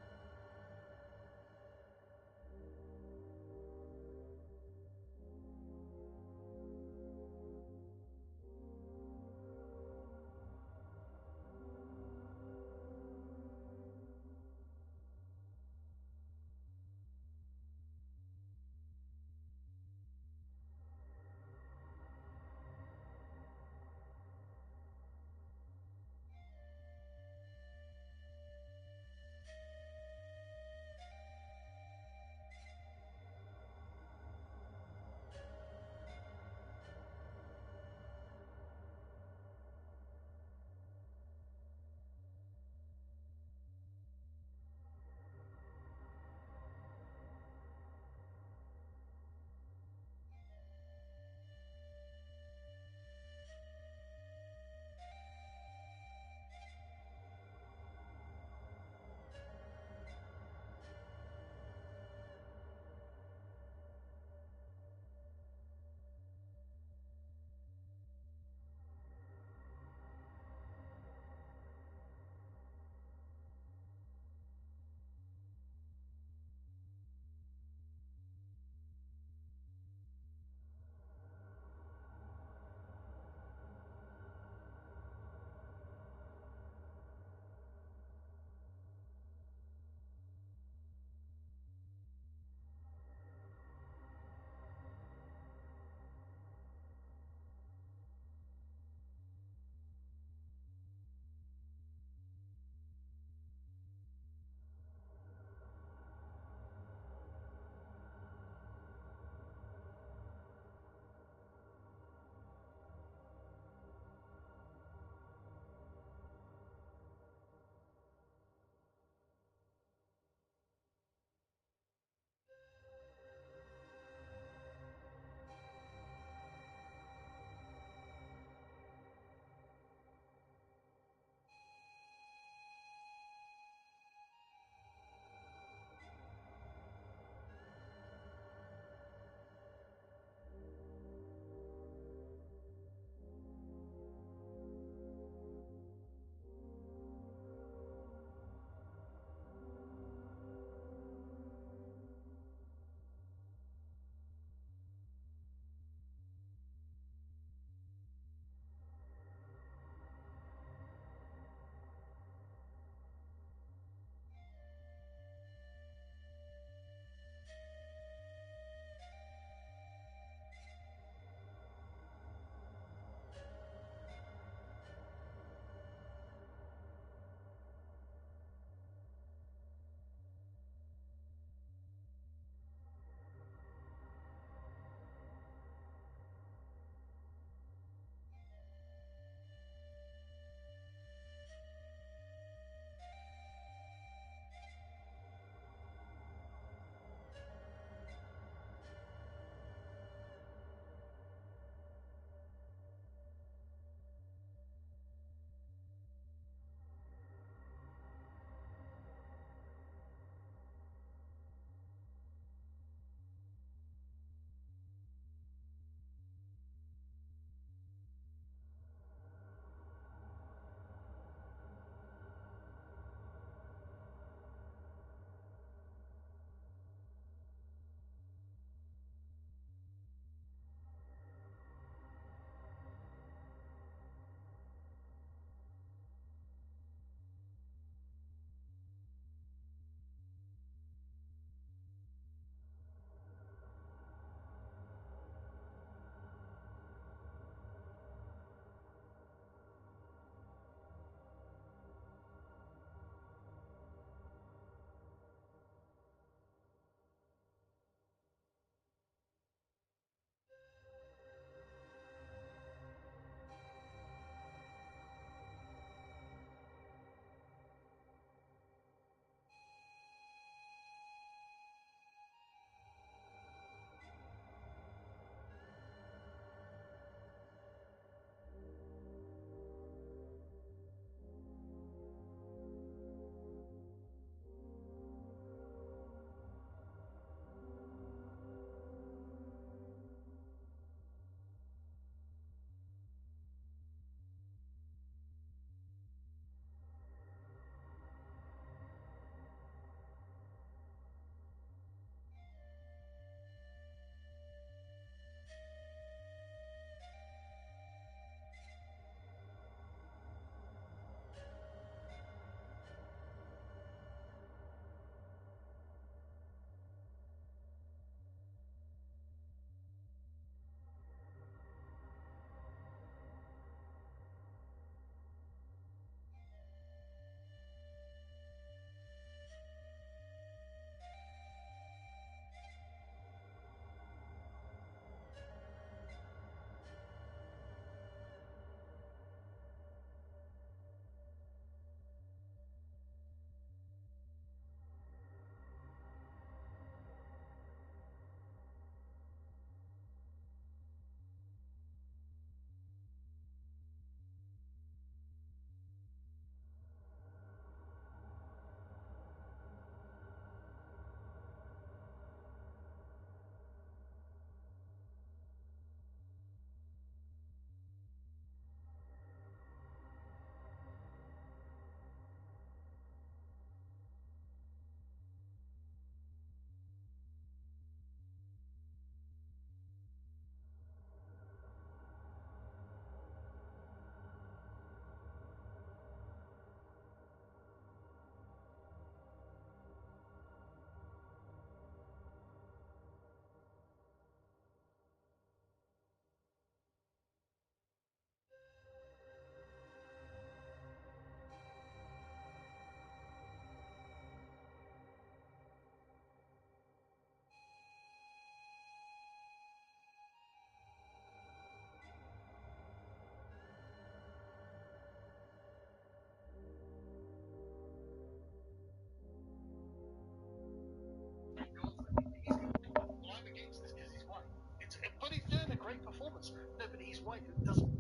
why it doesn't.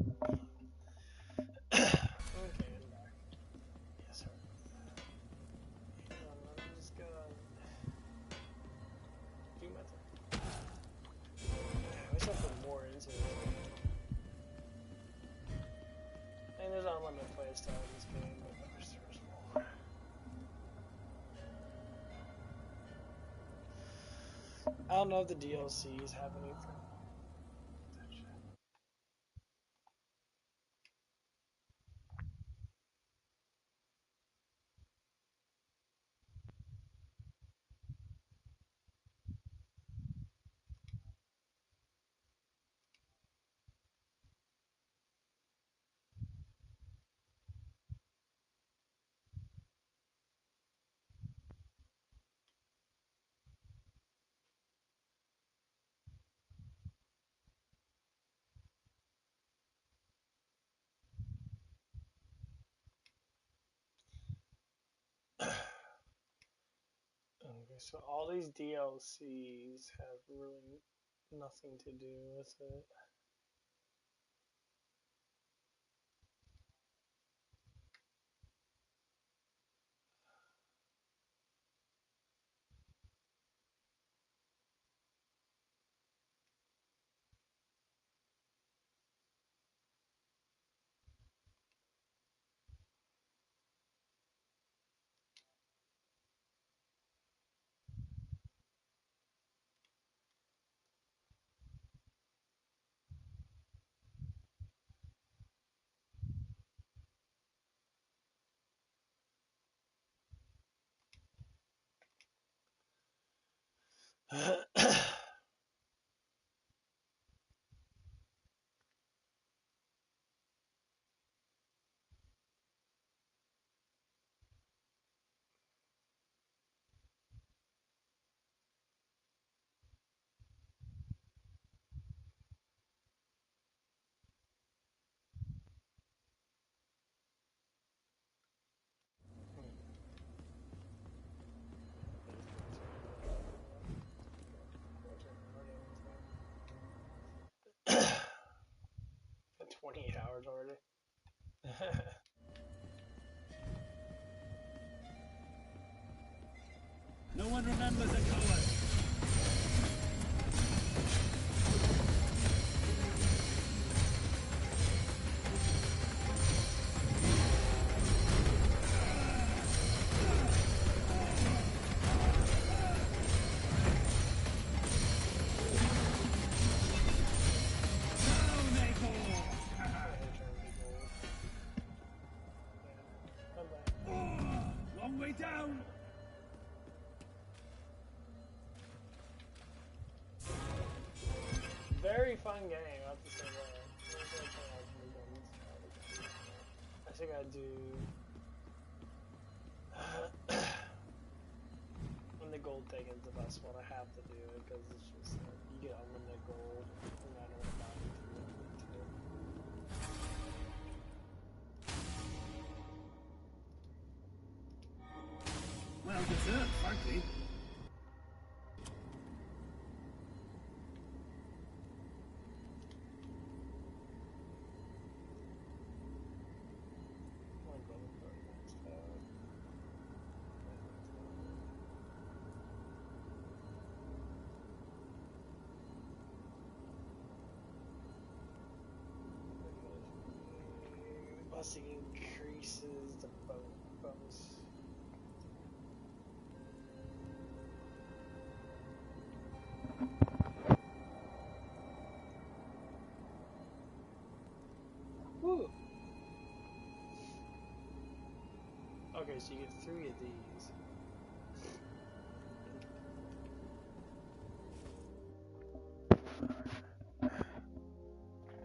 Okay, I'm back. Yes, sir. Let me just go do my thing. I wish I put more into it. And there's unlimited playstyle in this game, but I wish there was more. I don't know if the DLCs have anything. Okay, so all these DLCs have really nothing to do with it. At 28 hours already. No one remembers a coward. Down they go. Long way down. Very fun game, I have to say that. I think I do. When the gold thing is the best one, I have to do it because it's just like, you get unlimited gold no matter what amount you do it. Well deserved, frankly. Busing increases the bonus. Woo! Okay, so you get 3 of these.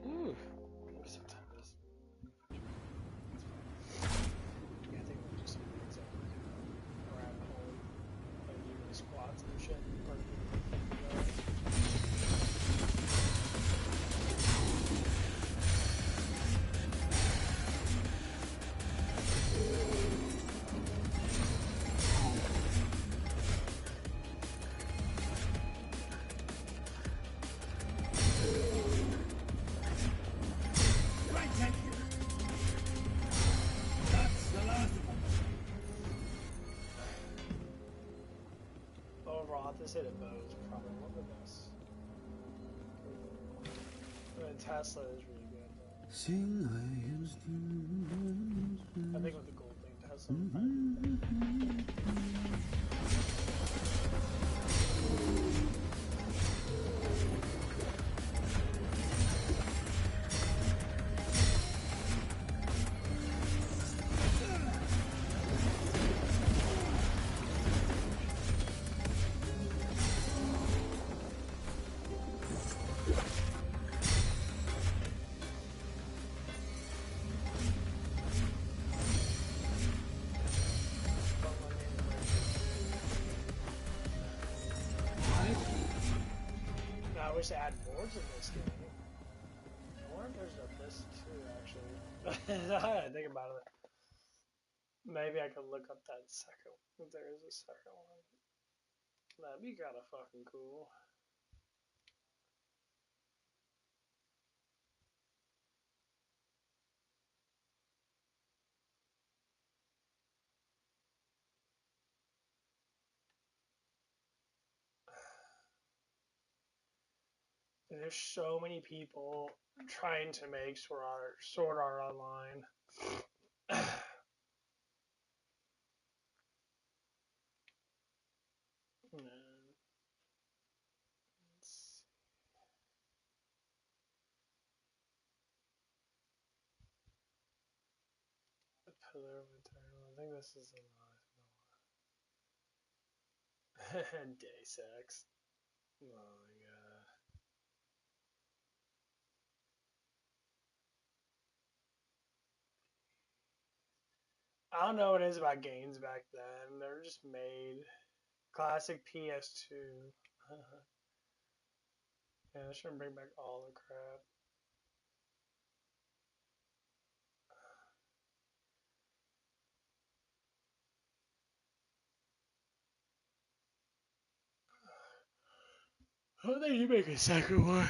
Ooh! Sometimes. Yeah, I think we'll just grab home and do the squats and shit. say the bow is probably one of the best. And Tesla is really good. I think with the gold thing, Tesla would probably be I wish they had more in this game. I wonder if there's Abyssus too, actually. I didn't think about it. Maybe I could look up that second, if there is a second one. That'd be kind of fucking cool. And there's so many people trying to make Sword Art Online. The Pillar of Eternal. I think this is the last. Day sex. Oh my god. I don't know what it is about games back then. They were just made. Classic PS2. Yeah, they should bring back all the crap. How did you make a second one?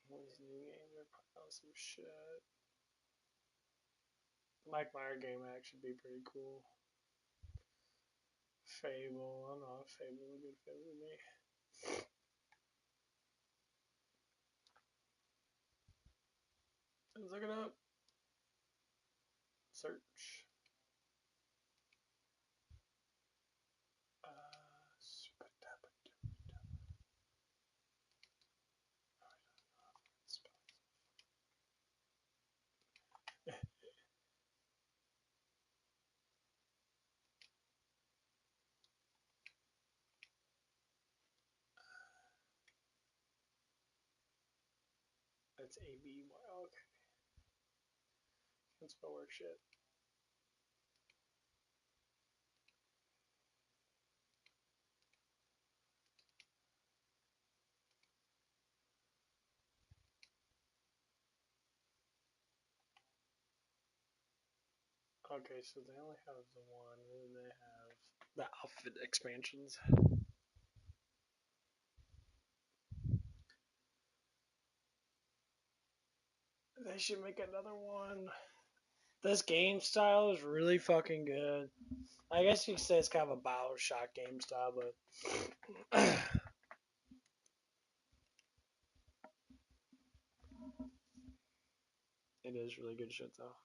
These new games are probably some shit. Mike Meyer game should be pretty cool. Fable. I don't know if Fable would be a good fit with me. Let's look it up. Search. That's A-B-Y. Okay. Can't spell word shit. Okay, so they only have the one, and then they have the outfit expansions. They should make another one. This game style is really fucking good. I guess you could say it's kind of a Bioshock game style, but it is really good shit though.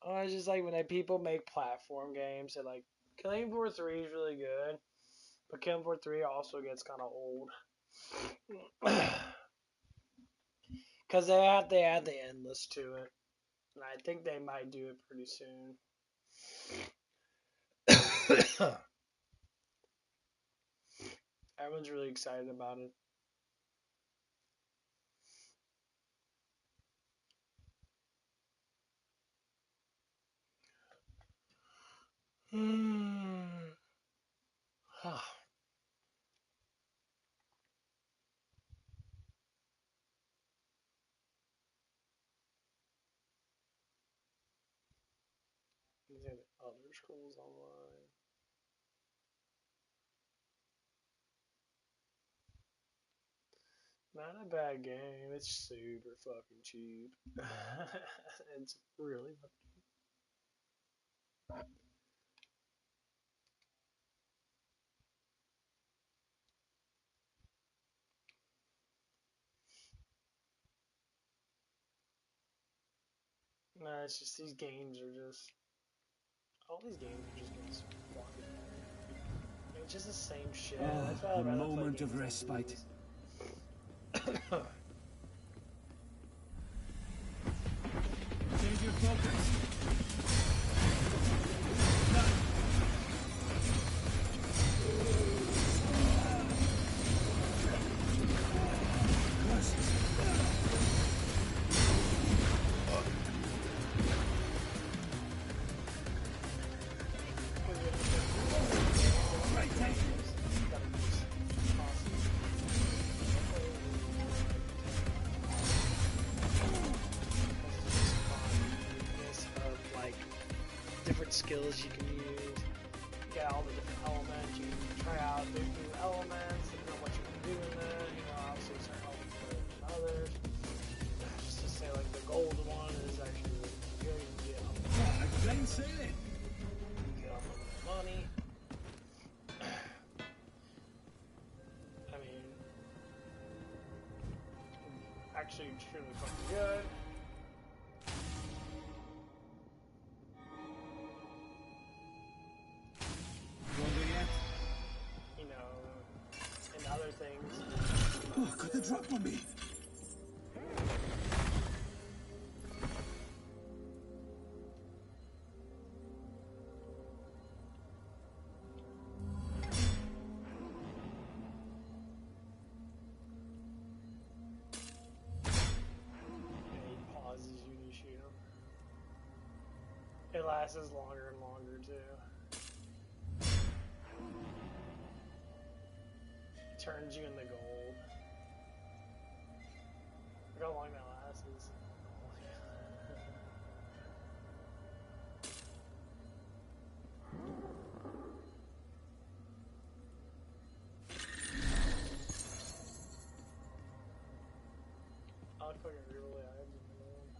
Oh, it's just like when people make platform games, they're like, Killing Floor 3 is really good, but Killing Floor 3 also gets kind of old. Because they have to add the endless to it. And I think they might do it pretty soon. Everyone's really excited about it. These are the other scrolls online. Not a bad game. It's super fucking cheap. It's really no, it's just these games are just all these games are just getting so fucking it's just the same shit. That's why A I'd rather play moment games of like respite. these. Change your focus. Right, take it. Of like different skills you can use. You got all the different elements. You can try out new elements and know what you can do in there. You know, obviously certain elements better than others. Just to say, like the gold one is actually really good. You get Plain sailing. you get off of money. I mean, actually extremely fucking good. Wonder yet? You know, and other things. Oh, got the drop on me. And he pauses you and you shoot him. It lasts longer and longer too. Turns you into gold. Look how long that lasts. Oh my god. I would fucking really eyes in the one.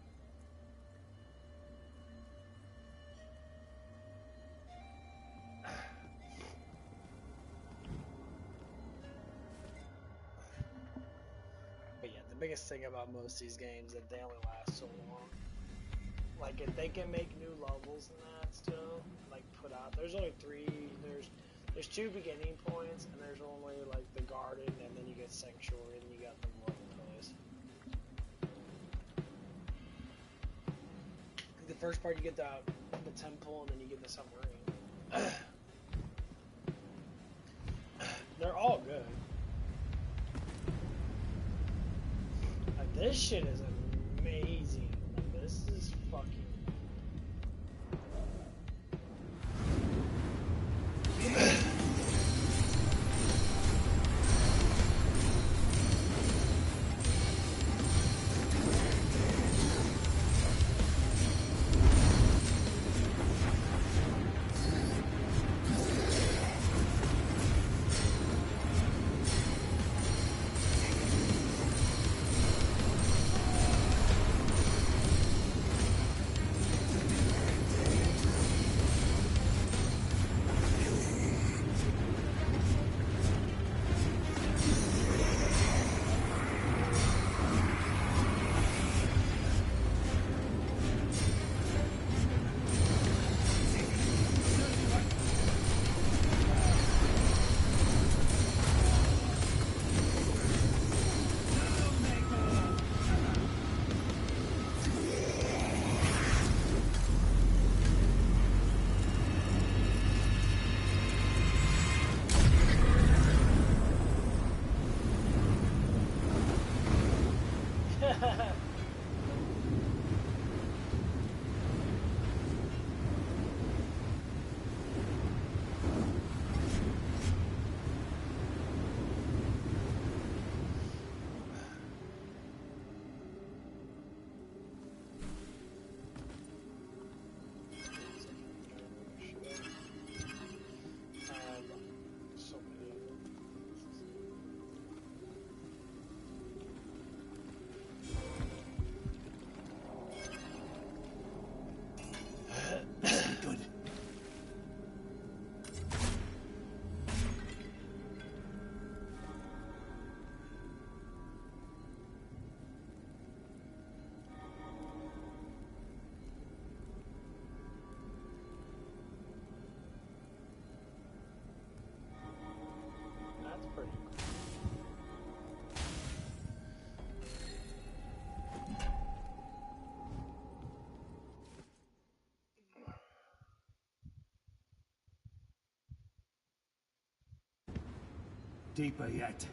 But yeah, the biggest thing about most of these games is that they only last so long. Like if they can make new levels and that still, like put out. There's only three. There's two beginning points, and there's only like the garden, and then you get sanctuary, and you got the level place. The first part you get the temple, and then you get the submarine. They're all good. Like, this shit is amazing. Like, this is fucking. Deeper yet.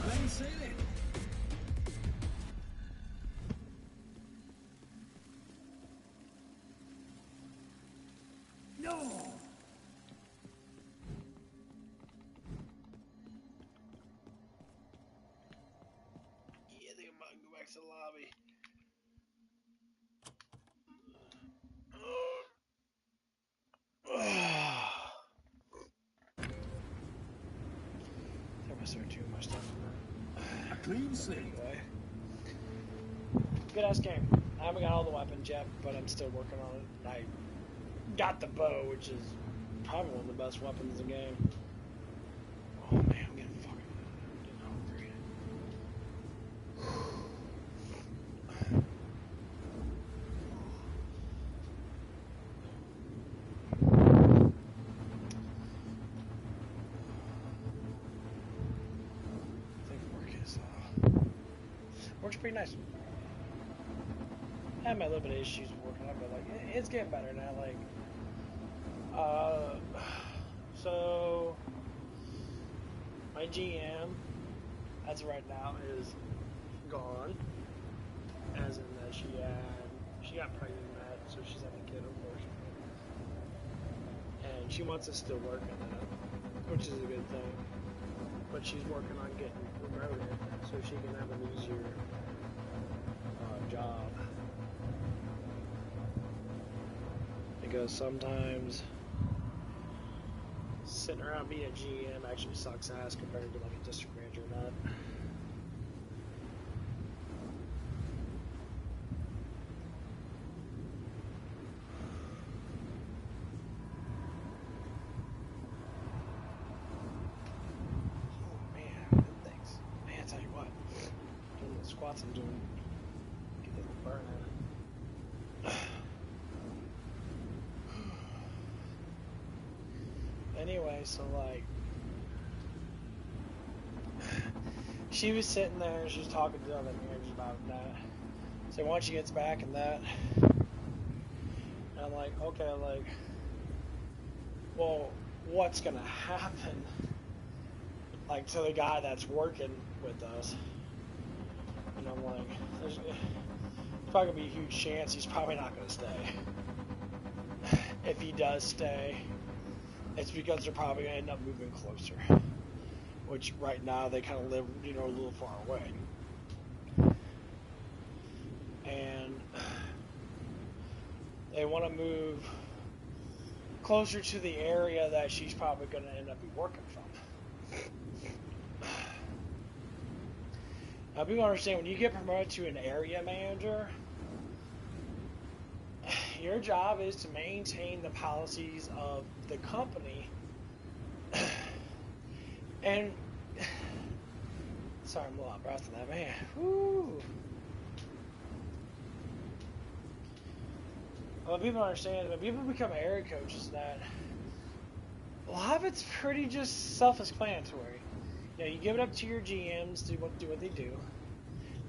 Plain sailing. No. Yeah, I think I might go back to the lobby. I must start doing my stuff. A clean slate. Anyway. Good ass game. I haven't got all the weapons yet, but I'm still working on it. I got the bow, which is probably one of the best weapons in the game. Oh man, I'm getting hungry. I think work's pretty nice. I had my little bit of issues working on it, but like it's getting better now. Like, so my GM, as of right now, is gone. As in that she got pregnant, so she's having a kid, unfortunately, and she wants us still working on it, which is a good thing. But she's working on getting promoted so she can have an easier job. Because sometimes sitting around being a GM actually sucks ass compared to like a district manager or not. Oh man, them things. Man, I tell you what, doing the squats I'm doing, get this burn out. Anyway, so like, she was sitting there and she was talking to the other managers about that. So once she gets back and that, and I'm like, okay, like, well, what's gonna happen, like, to the guy that's working with us? And I'm like, there's probably gonna be a huge chance he's probably not gonna stay. If he does stay, it's because they're probably gonna end up moving closer. Which right now they kind of live, a little far away. And they want to move closer to the area that she's probably going to end up working from. Now, people understand, when you get promoted to an area manager, your job is to maintain the policies of the company. And sorry, I'm a little out of breath on that, man. Woo. Well, people understand, when people become area coaches, that a lot of it's pretty just self-explanatory. You give it up to your GMs to do what they do,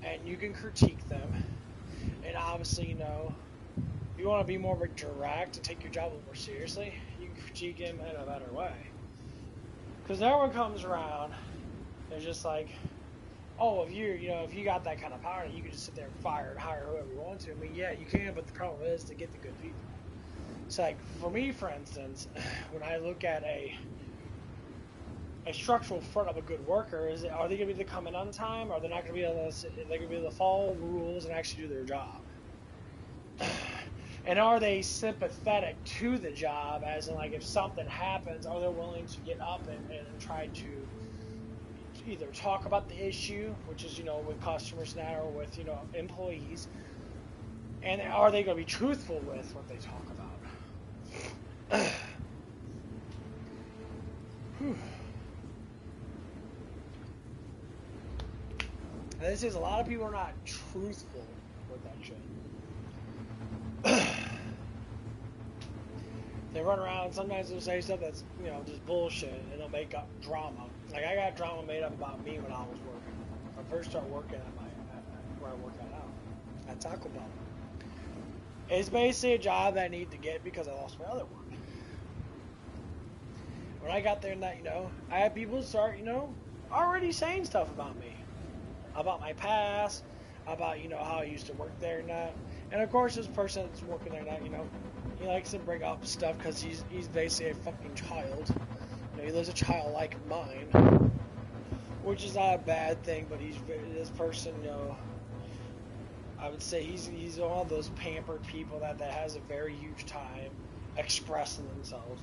and you can critique them. And obviously, if you want to be more of a direct and take your job a little more seriously, you can critique him in a better way. Because everyone comes around, they're just like, oh, if if you got that kind of power, you can just sit there and fire and hire whoever you want to. I mean, yeah, you can, but the problem is to get the good people. So, like, for me, for instance, when I look at a structural front of a good worker, are they going to be able to come in on time? Or are they not going to be able to? They're going to be able to follow rules and actually do their job? And are they sympathetic to the job? As in, like, if something happens, are they willing to get up and try to either talk about the issue, which is with customers now, or with employees, and are they going to be truthful with what they talk about? This is a lot of people are not truthful with that shit. They run around and sometimes they'll say stuff that's just bullshit, and they'll make up drama. Like, I got drama made up about me when I was working. I first started working at where I work at now, at Taco Bell. It's basically a job that I need to get because I lost my other one. When I got there, and that I had people start already saying stuff about me, about my past, about how I used to work there and that. And of course, this person that's working there now, he likes to bring up stuff because he's basically a fucking child. He lives a childlike mind, which is not a bad thing. But this person, I would say he's one of those pampered people that has a very huge time expressing themselves.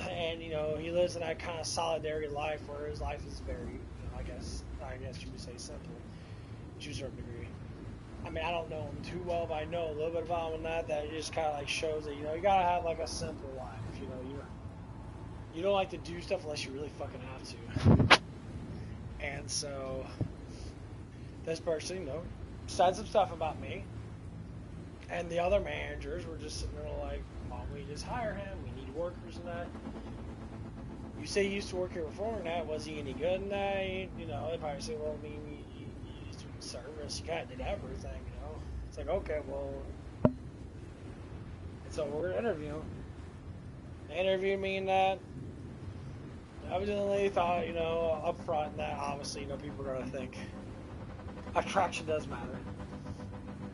And he lives in that kind of solidarity life where his life is very, I guess you would say simple to a certain degree. I mean, I don't know him too well, but I know a little bit about him and that just kind of like shows that you gotta have like a simple life. You don't like to do stuff unless you really fucking have to. And so this person, said some stuff about me, and the other managers were just sitting there like, "Why don't we just hire him? We need workers and that." You say he used to work here before and that, was he any good in that? They probably say, well, I mean, he used to be service, he kind of did everything, It's like, okay, well, so we're going to interview him. They interviewed me in that. I evidently thought, up front that obviously, people are going to think attraction does matter.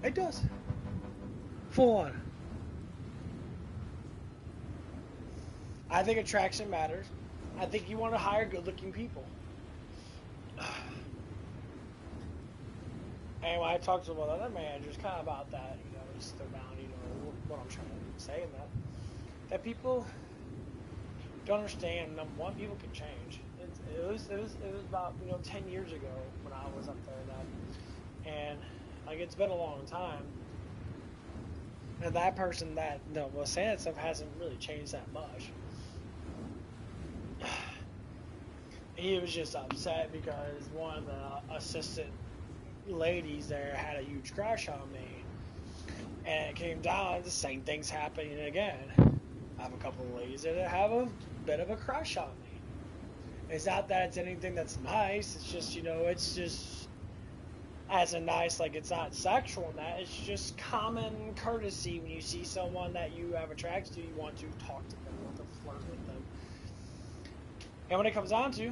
It does. Full on. I think attraction matters. I think you want to hire good-looking people. And when I talked to one other managers kind of about that, just around, what I'm trying to say in that people don't understand. Number one, people can change. It was about 10 years ago when I was up there, and like it's been a long time. And that person that was saying that stuff hasn't really changed that much. He was just upset because one of the assistant ladies there had a huge crush on me, and it came down the same thing's happening again. I have a couple of ladies that have a bit of a crush on me. It's not that it's anything that's nice. It's just it's just as a nice, like, it's not sexual in that. It's just common courtesy when you see someone that you have attracted to, you want to talk to them, you want to flirt with them. And when it comes down to,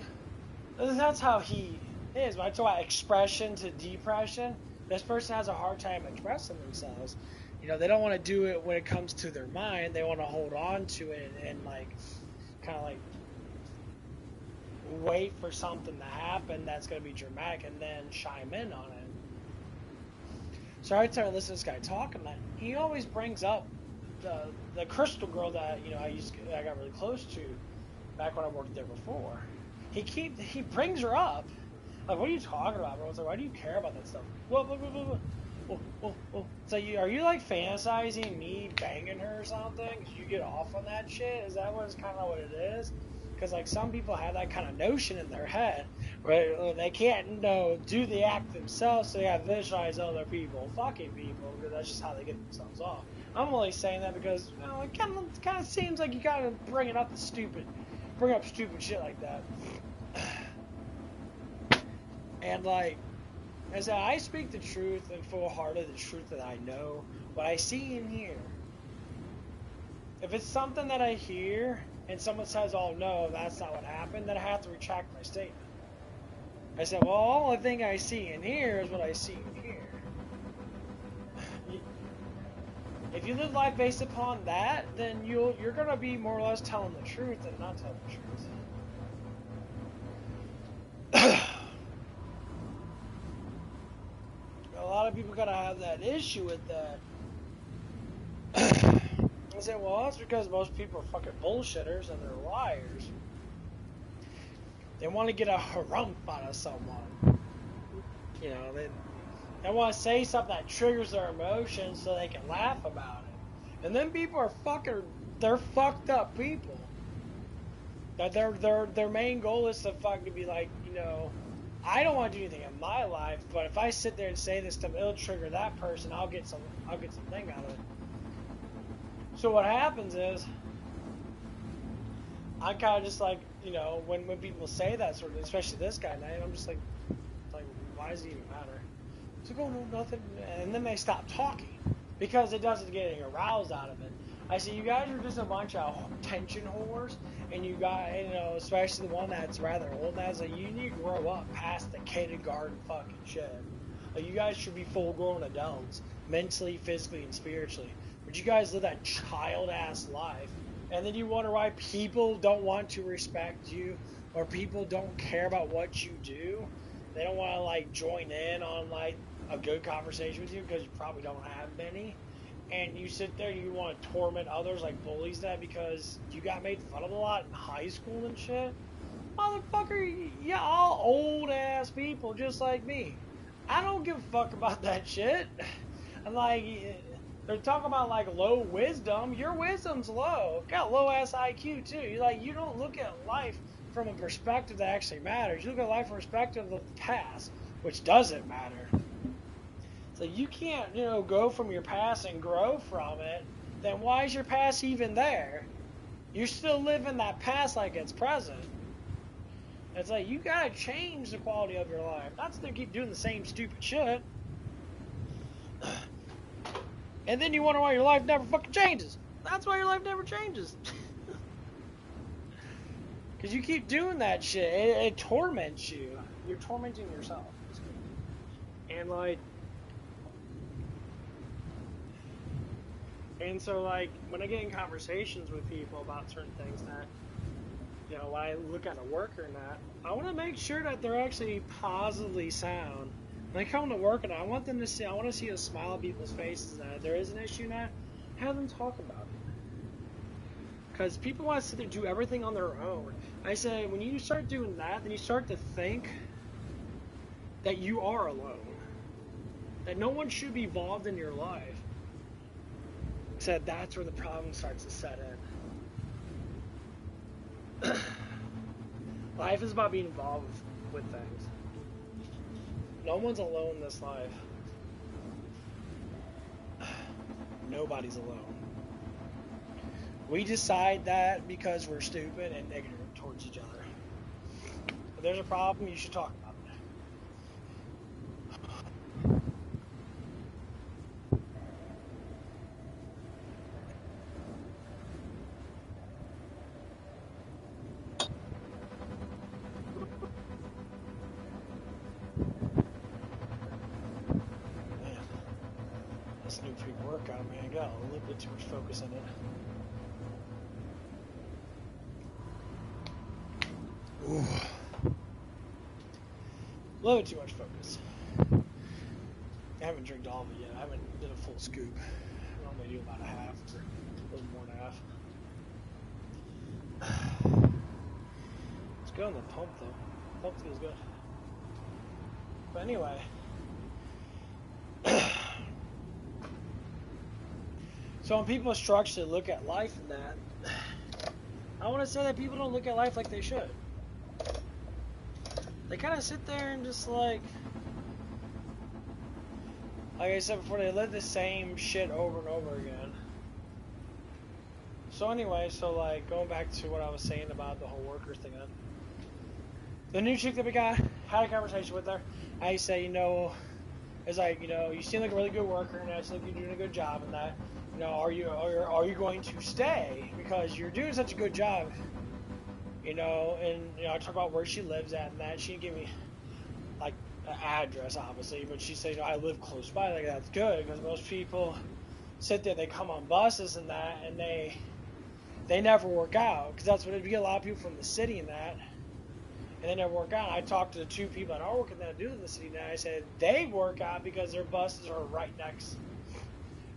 that's how he is. When I talk about expression to depression, this person has a hard time expressing themselves. They don't want to do it when it comes to their mind. They want to hold on to it and like, kind of like, wait for something to happen that's going to be dramatic and then chime in on it. So I started listening to this guy talking, and he always brings up the crystal girl that I got really close to back when I worked there before. He brings her up. Like, what are you talking about, bro? It's like, why do you care about that stuff? Whoa. So are you like fantasizing me banging her or something? Cause you get off on that shit? Is that kind of what it is? Because like some people have that kind of notion in their head, right? They can't do the act themselves, so they have to visualize other people fucking people, because that's just how they get themselves off. I'm only saying that because it kind of seems like you gotta bring up stupid shit like that. And like I said, I speak the truth and full-hearted the truth that I know, what I see and hear. If it's something that I hear and someone says, "Oh no, that's not what happened," then I have to retract my statement. I said, well, all the thing I see in here is what I see in here. If you live life based upon that, then you're gonna be more or less telling the truth than not telling the truth. A lot of people gotta have that issue with that. I said, well, that's because most people are fucking bullshitters and they're liars. They want to get a harumph out of someone. You know, they want to say something that triggers their emotions so they can laugh about it. And then people are they're fucked up people. That their main goal is to fucking be like, you know, I don't want to do anything in my life, but if I sit there and say this stuff, it'll trigger that person. I'll get something out of it. So what happens is, I kind of just like, you know, when people say that sort of, especially this guy, and I'm just like, why does it even matter? It's like, oh no, nothing, and then they stop talking because it doesn't get any aroused out of it. I say, you guys are just a bunch of tension whores, and you got, you know, especially the one that's rather old. That's like, you need to grow up past the kindergarten fucking shit. Like, you guys should be full-grown adults, mentally, physically, and spiritually. But you guys live that child-ass life, and then you wonder why people don't want to respect you, or people don't care about what you do. They don't want to, like, join in on, like, a good conversation with you because you probably don't have many. And you sit there and you want to torment others like bullies that because you got made fun of a lot in high school and shit. Motherfucker, yeah, all old ass people just like me. I don't give a fuck about that shit. I'm like, they're talking about like low wisdom. Your wisdom's low. Got low ass IQ too. You're like, you don't look at life from a perspective that actually matters. You look at life from a perspective of the past, which doesn't matter. So you can't, you know, go from your past and grow from it. Then why is your past even there? You're still living that past like it's present. It's like, you gotta change the quality of your life. Not so they keep doing the same stupid shit. And then you wonder why your life never fucking changes. That's why your life never changes. Because you keep doing that shit. It torments you. You're tormenting yourself. And like, and so, like, when I get in conversations with people about certain things that, you know, when I look at a worker and that, I want to make sure that they're actually positively sound. When they come to work and I want them to see, I want to see a smile on people's faces that if there is an issue now, have them talk about it. Because people want to sit there and do everything on their own. I say, when you start doing that, then you start to think that you are alone. That no one should be involved in your life. Said that's where the problem starts to set in. Life is about being involved with things. No one's alone in this life. Nobody's alone. We decide that because we're stupid and negative towards each other. If there's a problem, you should talk about it. New pre-workout, man. I got a little bit too much focus in it. Ooh. A little bit too much focus. I haven't drank all of it yet. I haven't did a full scoop. I normally do about a half or a little more than half. It's good on the pump though. Pump feels good. But anyway. So when people structurally look at life and that, I want to say that people don't look at life like they should. They kind of sit there and just like I said before, they live the same shit over and over again. So anyway, so like going back to what I was saying about the whole worker thing, the new chick that we got, had a conversation with her. I say, you know, it's like, you know, you seem like a really good worker, and I seem like you're doing a good job in that. You know, are you going to stay because you're doing such a good job? You know, and you know, I talk about where she lives at and that. She gave me address, obviously, but she said, I live close by. Like, that's good, because most people sit there, they come on buses and that, and they never work out, because that's what it be. A lot of people from the city and that, and they never work out. I talked to the two people that are working that do in the city now. I said they work out because their buses are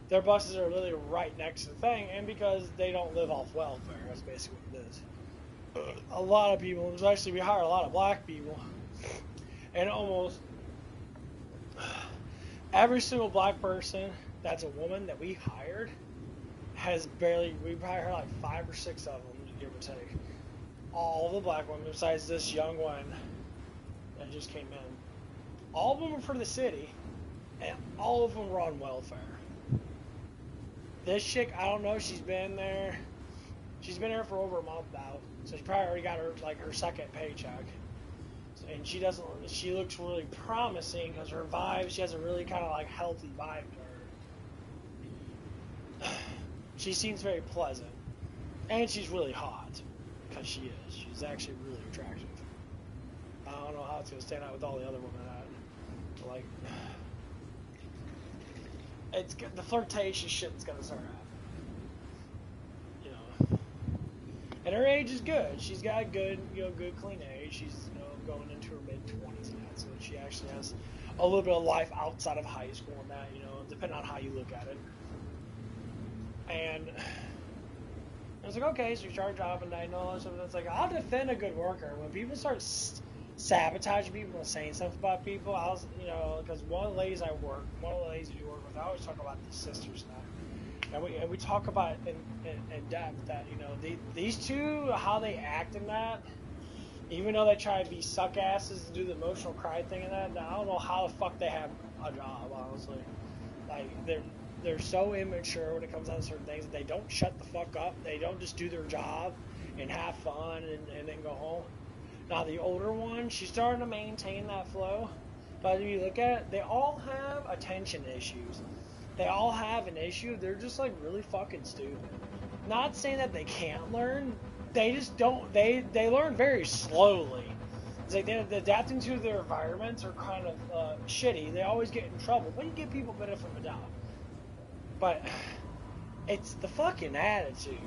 their buses are literally right next to the thing, and because they don't live off welfare. That's basically what it is. A lot of people, especially we hire a lot of black people, and almost every single black person that's a woman that we hired has we probably hired like 5 or 6 of them, give or take. All the black women, besides this young one that just came in, all of them were for the city, and all of them were on welfare. This chick, I don't know, she's been there for over a month now, so she probably already got her second paycheck. And she looks really promising because her vibe, she has a really kind of like healthy vibe to her. She seems very pleasant, and she's really hot, because she is. She's actually really attractive. I don't know how it's going to stand out with all the other women but like, the flirtatious shit's going to start happening. And her age is good. She's got a good clean age. She's, going into her mid-20s now, so she actually has a little bit of life outside of high school and that, depending on how you look at it. And I was like, okay, so you start dropping that and all that stuff. And it's like, I'll defend a good worker. When people start sabotaging people and saying stuff about people, because one of the ladies we work with, I always talk about these sisters now. And we talk about in depth that, these two, how they act in that, even though they try to be suck asses and do the emotional cry thing and that, I don't know how the fuck they have a job, honestly. Like, they're so immature when it comes down to certain things that they don't shut the fuck up. They don't just do their job and have fun and then go home. Now, the older one, she's starting to maintain that flow. But if you look at it, they all have attention issues. They all have an issue. They're just, like, really fucking stupid. Not saying that they can't learn. They just don't. They learn very slowly. It's like they're adapting to their environments are kind of shitty. They always get in trouble. But you give people benefit of the doubt. But it's the fucking attitude.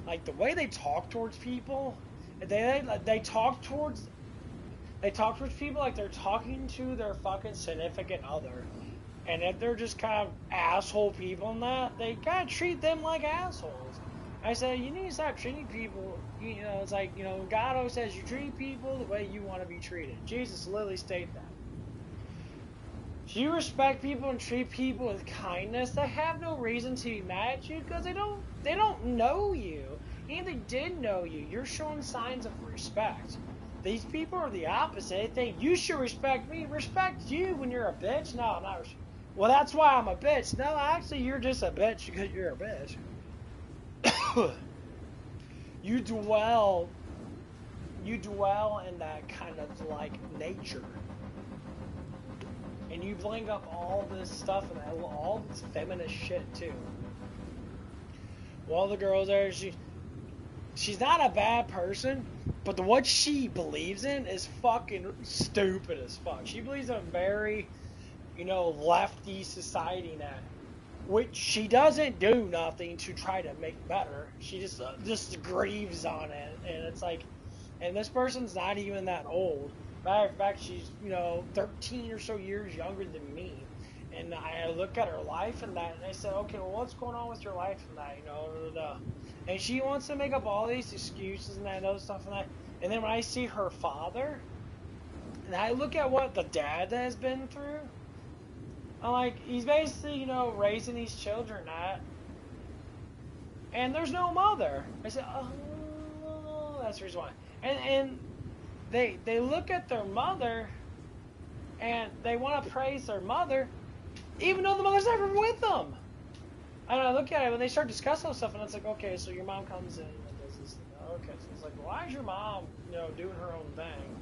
Like, the way they talk towards people, they talk towards people like they're talking to their fucking significant other. And if they're just kind of asshole people and that, they kind of treat them like assholes. I said, you need to stop treating people, it's like, God always says you treat people the way you want to be treated. Jesus literally stated that. If you respect people and treat people with kindness, they have no reason to be mad at you because they don't know you. And they did know you. You're showing signs of respect. These people are the opposite. They think you should respect me. Respect you when you're a bitch? No, I'm not. Well, that's why I'm a bitch. No, actually, you're just a bitch because you're a bitch. You dwell in that kind of like nature, and you bring up all this stuff and all this feminist shit too. One of the girls there, she's not a bad person, but what she believes in is fucking stupid as fuck. She believes in a very, lefty society now. Which she doesn't do nothing to try to make better. She just grieves on it, and it's like, and this person's not even that old. Matter of fact, she's 13 or so years younger than me. And I look at her life and that, and I said, okay, well, what's going on with your life and that, And she wants to make up all these excuses and that, and other stuff and that. And then when I see her father, and I look at what the dad has been through. I'm like, he's basically, raising these children and there's no mother. I said, oh, that's the reason why. And they look at their mother and they want to praise their mother, even though the mother's never with them. And I look at it when they start discussing stuff, and it's like, okay, so your mom comes in and does this. Okay, so it's like, why is your mom, doing her own thing?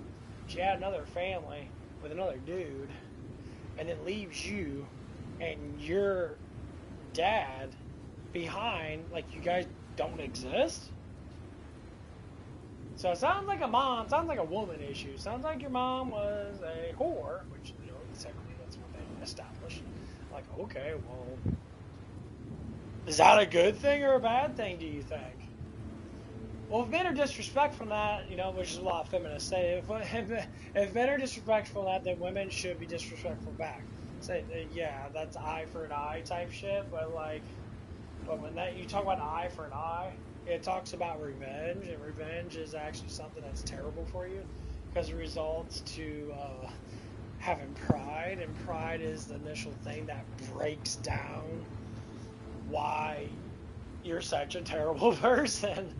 She had another family with another dude. And it leaves you and your dad behind like you guys don't exist? So it sounds like a mom, sounds like a woman issue. Sounds like your mom was a whore, which, technically that's what they established. Like, okay, well, is that a good thing or a bad thing, do you think? Well, if men are disrespectful from that, which is a lot of feminists say, if men are disrespectful from that, then women should be disrespectful back. Say, yeah, that's eye for an eye type shit, but when you talk about eye for an eye, it talks about revenge, and revenge is actually something that's terrible for you, because it results to having pride, and pride is the initial thing that breaks down why you're such a terrible person.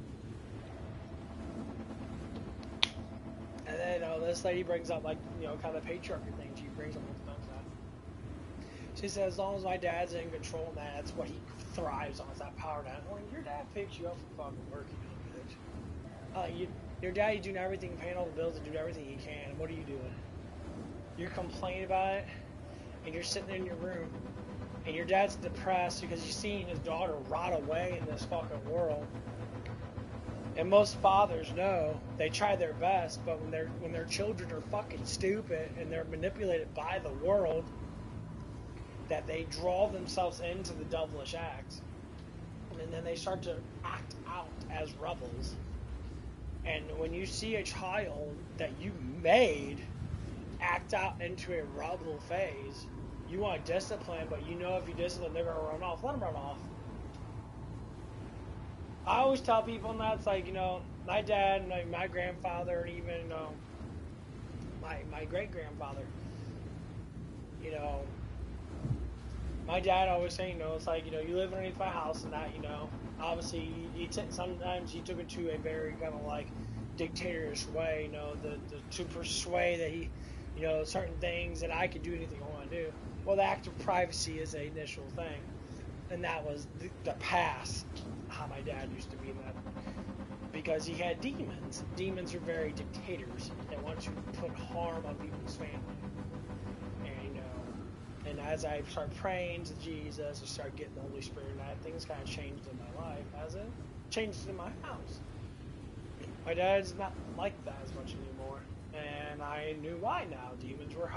And then this lady brings up kind of the patriarchy thing. She brings up multiple times that. She says, as long as my dad's in control, and that's what he thrives on, is that power down. Well, your dad picks you up for fucking work, bitch. Your daddy doing everything, paying all the bills, and doing everything he can. And what are you doing? You're complaining about it, and you're sitting in your room, and your dad's depressed because he's seeing his daughter rot away in this fucking world. And most fathers know they try their best, but when their children are fucking stupid and they're manipulated by the world, that they draw themselves into the devilish acts, and then they start to act out as rebels. And when you see a child that you made act out into a rebel phase, you want discipline, but if you discipline, they're gonna run off. Let them run off. I always tell people, and that's like, my dad, and my grandfather, and even, my great-grandfather, my dad always saying, it's like, you live underneath my house, and that, obviously, sometimes he took it to a very kind of like dictatorial way, to persuade that he, certain things that I could do anything I want to do. Well, the act of privacy is an initial thing, and that was the past. How my dad used to be in that, because he had demons. Demons are very dictators. They want to put harm on people's family. And as I start praying to Jesus, I start getting the Holy Spirit, and that things kind of changed in my life as it changed in my house. My dad's not like that as much anymore, and I knew why now. Demons were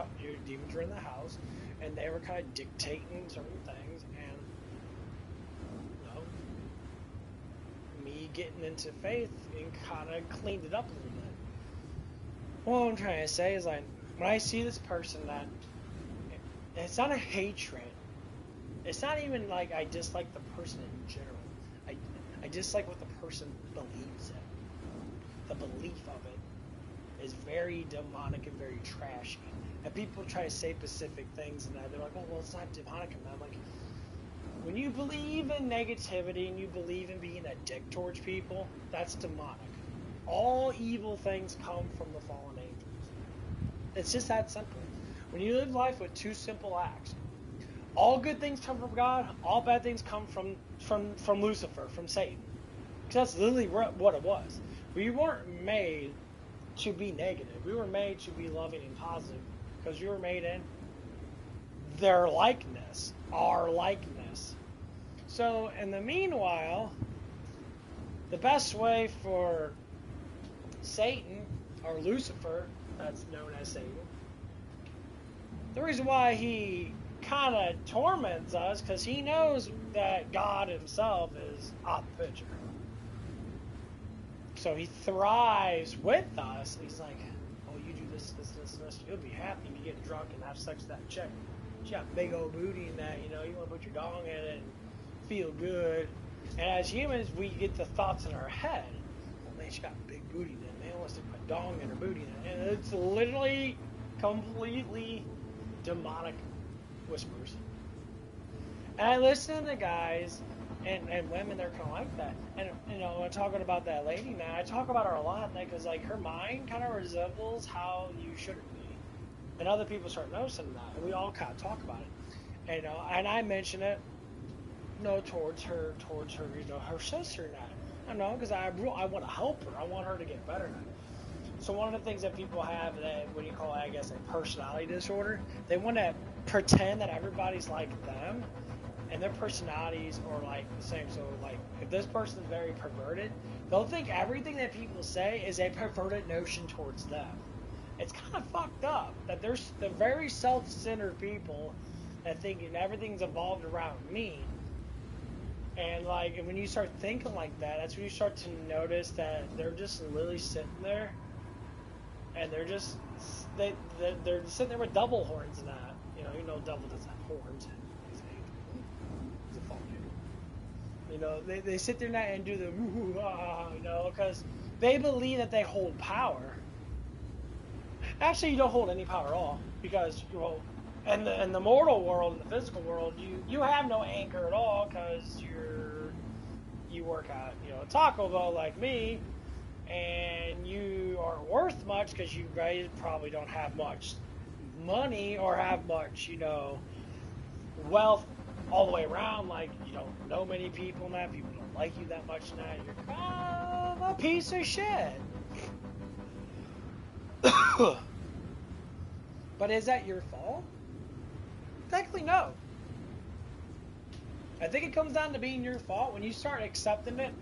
in the house, and they were kind of dictating certain things, and me getting into faith and kind of cleaned it up a little bit. What I'm trying to say is, like, when I see this person, that it's not a hatred. It's not even like I dislike the person in general. I dislike what the person believes in. The belief of it is very demonic and very trashy. And people try to say specific things, and they're like, oh, well, it's not demonic. And I'm like, when you believe in negativity and you believe in being a dick towards people, that's demonic. All evil things come from the fallen angels. It's just that simple. When you live life with two simple acts, all good things come from God, all bad things come from Lucifer, from Satan. Because that's literally what it was. We weren't made to be negative. We were made to be loving and positive, because you were made in their likeness, our likeness. So, in the meanwhile, the best way for Satan, or Lucifer, that's known as Satan, the reason why he kind of torments us, because he knows that God himself is out the picture. So he thrives with us. He's like, oh, you do this, you'll be happy. You get drunk and have sex with that chick. She got big old booty and that, you want to put your dong in it and feel good. And as humans, we get the thoughts in our head. Oh man, she got big booty then. Man wants to put dong in her booty. And it's literally completely demonic whispers. And I listen to guys and women, they're kind of like that. And, when talking about that lady now, I talk about her a lot, because, like, her mind kind of resembles how you shouldn't be. And other people start noticing that, and we all kind of talk about it. And, and I mention it, towards her, her sister and that. I don't know, because I want to help her. I want her to get better now. So one of the things that people have, that what do you call it, I guess, a personality disorder, they want to pretend that everybody's like them, and their personalities are like the same. So, like, if this person's very perverted, They'll think everything that people say is a perverted notion towards them. It's kind of fucked up that there's the very self-centered people that think everything's evolved around me. And like when you start thinking like that, that's when you start to notice that they're just literally sitting there, and they're just they're just sitting there with double horns and that. You know, devil doesn't have horns. He's a fallen angel. You know, they sit there and do the you know, because they believe that they hold power. Actually, you don't hold any power at all, because in the mortal world, in the physical world, you have no anchor at all, because you work at Taco Bell like me, and you aren't worth much because you guys probably don't have much money or have much wealth all the way around. Like, you don't know many people, and that people don't like you that much, and that you're kind of a piece of shit. But is that your fault? Technically, no. I think it comes down to being your fault when you start accepting it,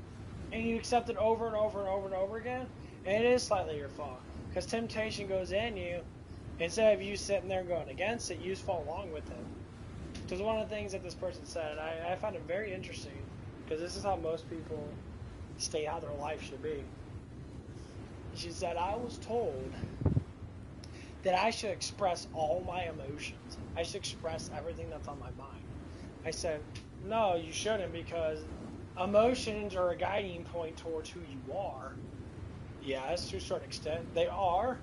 and you accept it over and over and over and over again, and it is slightly your fault. Because temptation goes in you, instead of you sitting there going against it, you just fall along with it. Because one of the things that this person said, I found it very interesting, because this is how most people state how their life should be. She said, I was told that I should express all my emotions. I should express everything that's on my mind. I said, no, you shouldn't, because emotions are a guiding point towards who you are. Yes, to a certain extent, they are.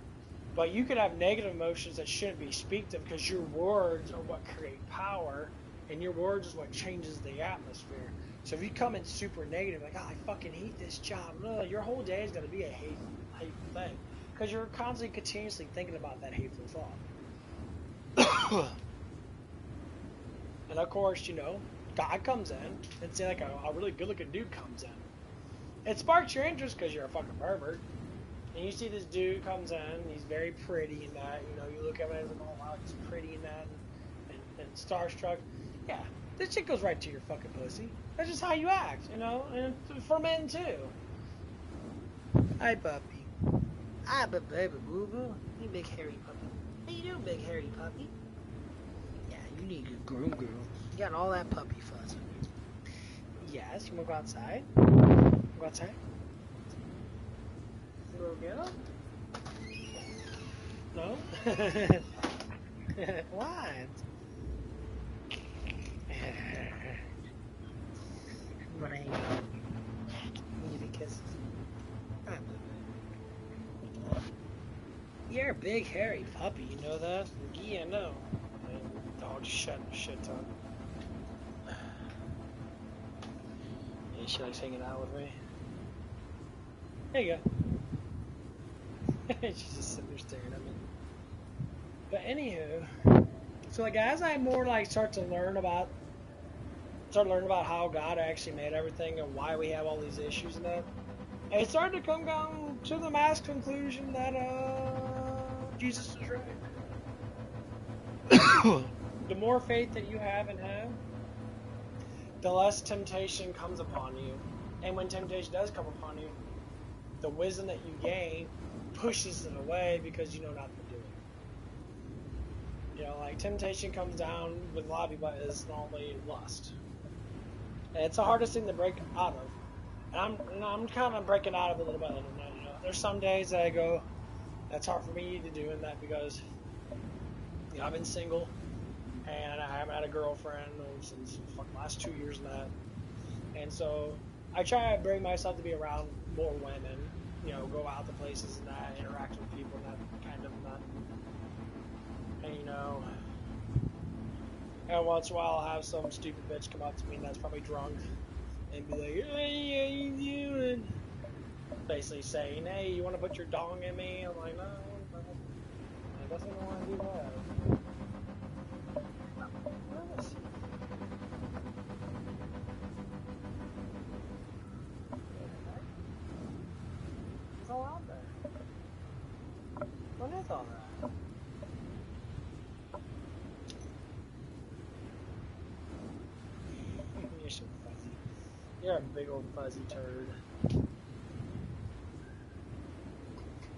But you could have negative emotions that shouldn't be spoken of, because your words are what create power, and your words is what changes the atmosphere. So if you come in super negative, like, oh, I fucking hate this job, your whole day is going to be a hateful thing. Because you're constantly, continuously thinking about that hateful thought. And of course, God comes in, and say like a really good-looking dude comes in. It sparks your interest because you're a fucking pervert. And you see this dude comes in, and he's very pretty and that, you look at him and like, oh wow, he's pretty and that, and starstruck. Yeah, this shit goes right to your fucking pussy. That's just how you act, and for men too. Hi, puppy. Ah, but baby boo-boo. You big hairy puppy. How you doing, big hairy puppy? Yeah, you need a good groom, girl. You got all that puppy fuzz on you. Yes, you wanna go outside? Go outside? You wanna go get him? No? What? Right. Give you kisses. You're a big hairy puppy, you know that? Yeah, no. Dog shut a shit ton. Yeah, she likes hanging out with me. There you go. She's just sitting there staring at me. But anywho, so like as I more like start to learn about how God actually made everything and why we have all these issues and that, and it started to come down to the mass conclusion that Jesus is right. The more faith that you have in Him, the less temptation comes upon you. And when temptation does come upon you, the wisdom that you gain pushes it away because you know not to do it. Like temptation comes down with a lot of people is normally lust. And it's the hardest thing to break out of. And I'm kind of breaking out of it a little bit. There's some days that I go, that's hard for me to do in that because I've been single and I haven't had a girlfriend since the last 2 years and that. And so I try to bring myself to be around more women, go out to places and that, interact with people and that kind of that. And and once in a while I'll have some stupid bitch come up to me that's probably drunk and be like, hey, how you doing? Basically saying, hey, you want to put your dong in me? I'm like, no, I definitely don't want to do that. It's all out there. What is all that? You're so fuzzy. You're a big old fuzzy turd.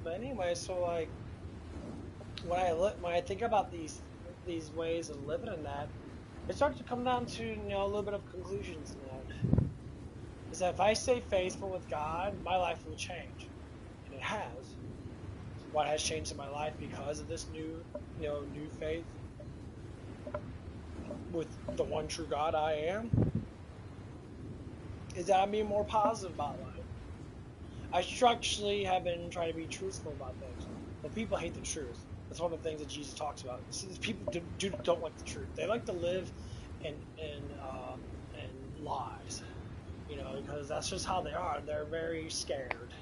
But anyway, so like when I think about these ways of living in that, it starts to come down to a little bit of conclusions in that. Is that if I stay faithful with God, my life will change, and it has. What has changed in my life because of this new faith with the one true God I am, is that I'm being more positive about life. I structurally have been trying to be truthful about things, but people hate the truth. That's one of the things that Jesus talks about. See, people don't like the truth. They like to live in lies, because that's just how they are. They're very scared.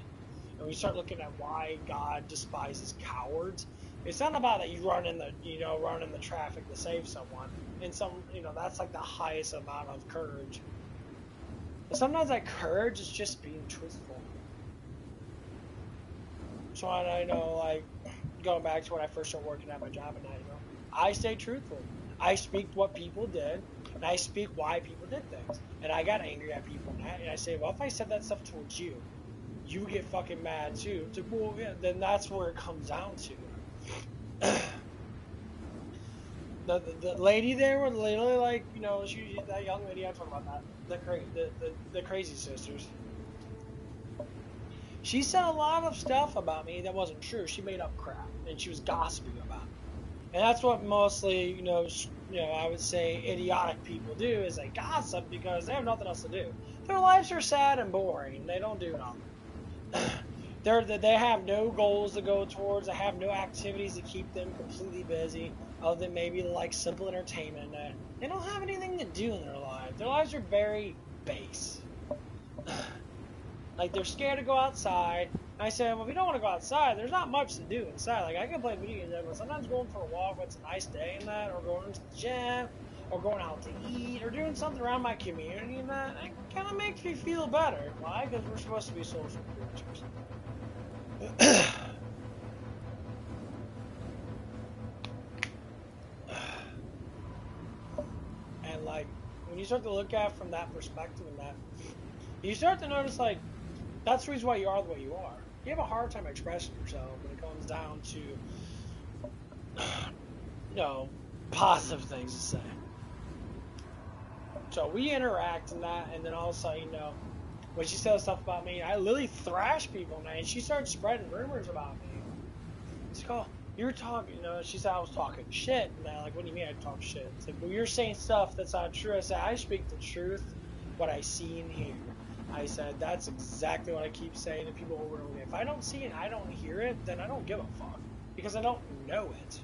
And when you start looking at why God despises cowards, it's not about that you run in the traffic to save someone. And that's like the highest amount of courage. But sometimes that courage is just being truthful. So I know, like, going back to when I first started working at my job at night, I stay truthful. I speak what people did, and I speak why people did things. And I got angry at people, and I say, well, if I said that stuff towards you, you get fucking mad too. It's like, well, yeah, then that's where it comes down to. The lady there was literally like, that young lady I'm talking about, the crazy sisters. She said a lot of stuff about me that wasn't true. She made up crap, and she was gossiping about me. And that's what mostly, I would say idiotic people do, is they gossip because they have nothing else to do. Their lives are sad and boring. They don't do nothing. They have no goals to go towards. They have no activities to keep them completely busy, other than maybe like simple entertainment. They don't have anything to do in their lives. Their lives are very base. Like, they're scared to go outside. And I said, well, if you don't want to go outside, there's not much to do inside. Like, I can play video games, but sometimes going for a walk when it's a nice day and that, or going to the gym, or going out to eat, or doing something around my community and that, it kind of makes me feel better. Why? Because we're supposed to be social creatures. And, like, when you start to look at it from that perspective and that, you start to notice, like, that's the reason why you are the way you are. You have a hard time expressing yourself when it comes down to, positive things to say. So we interact in that, and then all of a sudden, when she says stuff about me, I literally thrash people, man. And she started spreading rumors about me. She's like, oh, you're talking, she said I was talking shit. And I'm like, what do you mean I talk shit? It's like, well, you're saying stuff that's not true. I said, I speak the truth, what I see and hear. I said, that's exactly what I keep saying to people over and over again. If I don't see it, I don't hear it, then I don't give a fuck. Because I don't know it.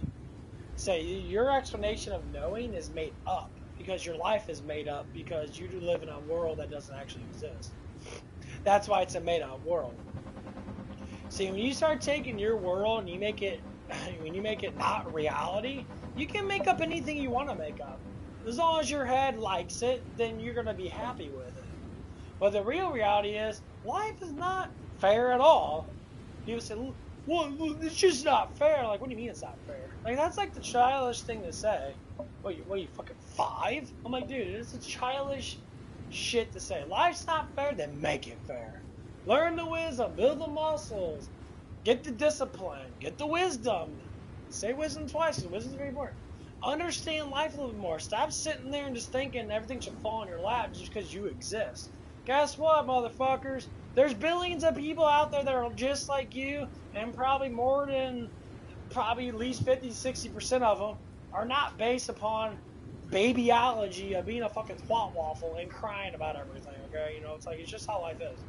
Say, your explanation of knowing is made up. Because your life is made up. Because you live in a world that doesn't actually exist. That's why it's a made up world. See, when you start taking your world and you make it, when you make it not reality, you can make up anything you want to make up. As long as your head likes it, then you're going to be happy with it. But the real reality is, life is not fair at all. People say, well, it's just not fair. Like, what do you mean it's not fair? Like, that's like the childish thing to say. What are you, fucking 5? I'm like, dude, it's a childish shit to say. Life's not fair, then make it fair. Learn the wisdom, build the muscles, get the discipline, get the wisdom. Say wisdom twice, because wisdom's very important. Understand life a little bit more. Stop sitting there and just thinking everything should fall in your lap just because you exist. Guess what, motherfuckers? There's billions of people out there that are just like you, and probably at least 50-60% of them are not based upon babyology of being a fucking twat waffle and crying about everything, okay? It's just how life is.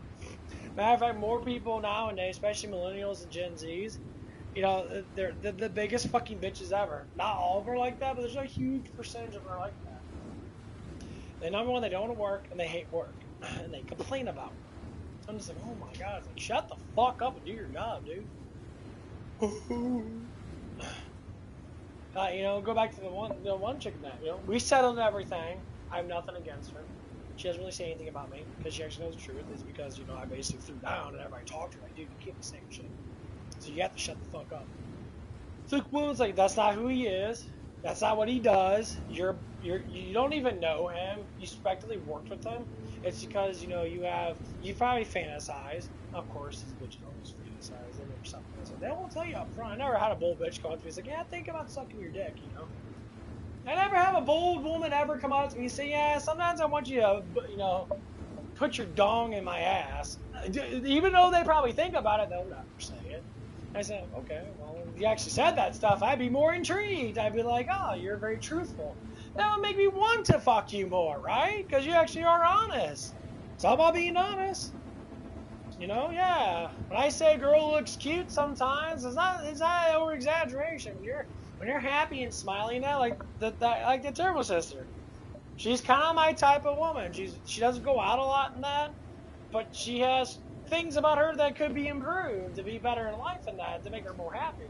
Matter of fact, more people nowadays, especially millennials and Gen Zs, they're the biggest fucking bitches ever. Not all of them are like that, but there's a huge percentage of them are like that. The number one, they don't want to work, and they hate work. And they complain about it. I'm just like, oh my god, it's like, shut the fuck up and do your job, dude. Go back to the one chick that, we settled everything. I have nothing against her. She doesn't really say anything about me, because she actually knows the truth. It's because, I basically threw down, and everybody talked to her, like, dude, you can't be saying shit. So you have to shut the fuck up. It's like, well, that's not who he is. That's not what he does. You don't even know him. You suspectedly worked with him. It's because, you know, you probably fantasize. Of course, these bitches always fantasize. They never stop fantasizing. They won't tell you up front. I never had a bold bitch come up to me and say, yeah, think about sucking your dick, you know. I never have a bold woman ever come up to me and say, yeah, sometimes I want you to, you know, put your dong in my ass. Even though they probably think about it, they'll never say it. I said, okay, well, if you actually said that stuff, I'd be more intrigued. I'd be like, oh, you're very truthful. That would make me want to fuck you more, right? Because you actually are honest. It's all about being honest. You know, yeah. When I say a girl looks cute sometimes, it's not over exaggeration. When you're happy and smiling now, like the Turbo Sister. She's kind of my type of woman. She doesn't go out a lot in that, but she has things about her that could be improved to be better in life in that, to make her more happy.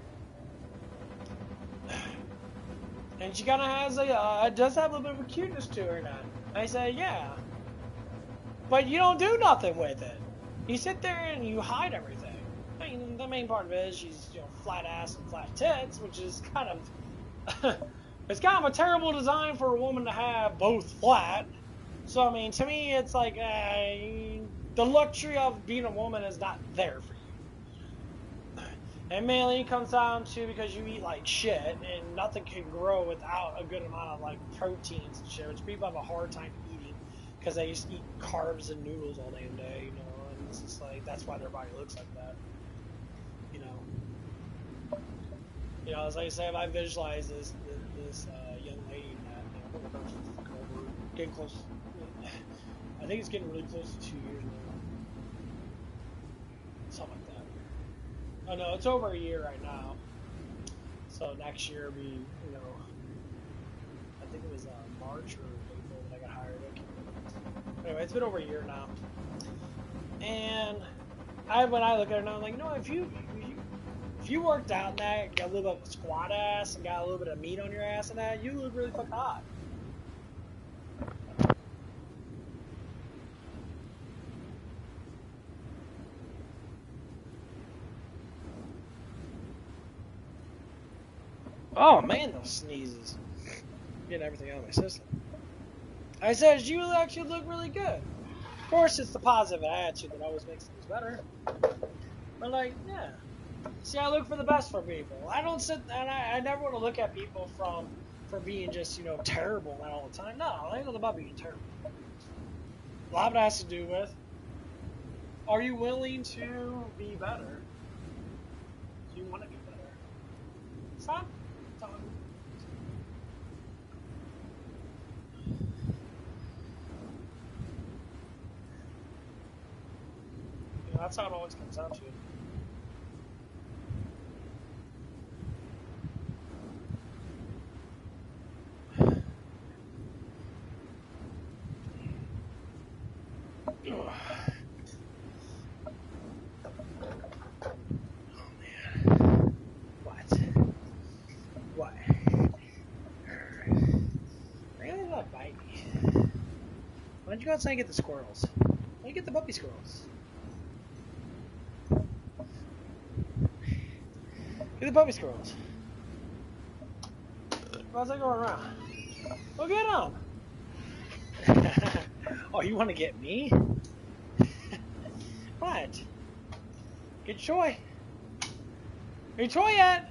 And she kind of has does have a little bit of a cuteness to her now. I say, yeah. But you don't do nothing with it. You sit there and you hide everything. I mean, the main part of it is she's, you know, flat ass and flat tits, which is kind of, it's kind of a terrible design for a woman to have both flat. So, I mean, to me, it's like, the luxury of being a woman is not there for you. And mainly it comes down to because you eat like shit, and nothing can grow without a good amount of like proteins and shit, which people have a hard time eating because they just eat carbs and noodles all damn day, you know, and it's just like, that's why their body looks like that, you know. You know, as I say, if I visualize this young lady that, you know, over, getting close, I think it's getting really close to 2 years now. Something like that. Oh no, it's over a year right now. So next year will be, you know, I think it was March or April when I got hired. Anyway, it's been over a year now. And when I look at her now, I'm like, no, if you worked out in that, got a little bit of a squat ass, and got a little bit of meat on your ass and that, you look really fucking hot. Oh man, those sneezes. Getting everything out of my system. I said, you actually look really good. Of course, it's the positive attitude that always makes things better. But like, yeah. See, I look for the best for people. I don't sit, and I never want to look at people for being just, you know, terrible all the time. No, it ain't not about being terrible. A lot of it has to do with, are you willing to be better? Do you want to be better? Stop. You know, that's how it always comes down to. Why don't you go outside and get the squirrels? Why don't you get the puppy squirrels? Get the puppy squirrels. How's that going around? Go get them! Oh, you want to get me? What? Get Troy. Are you Troy yet?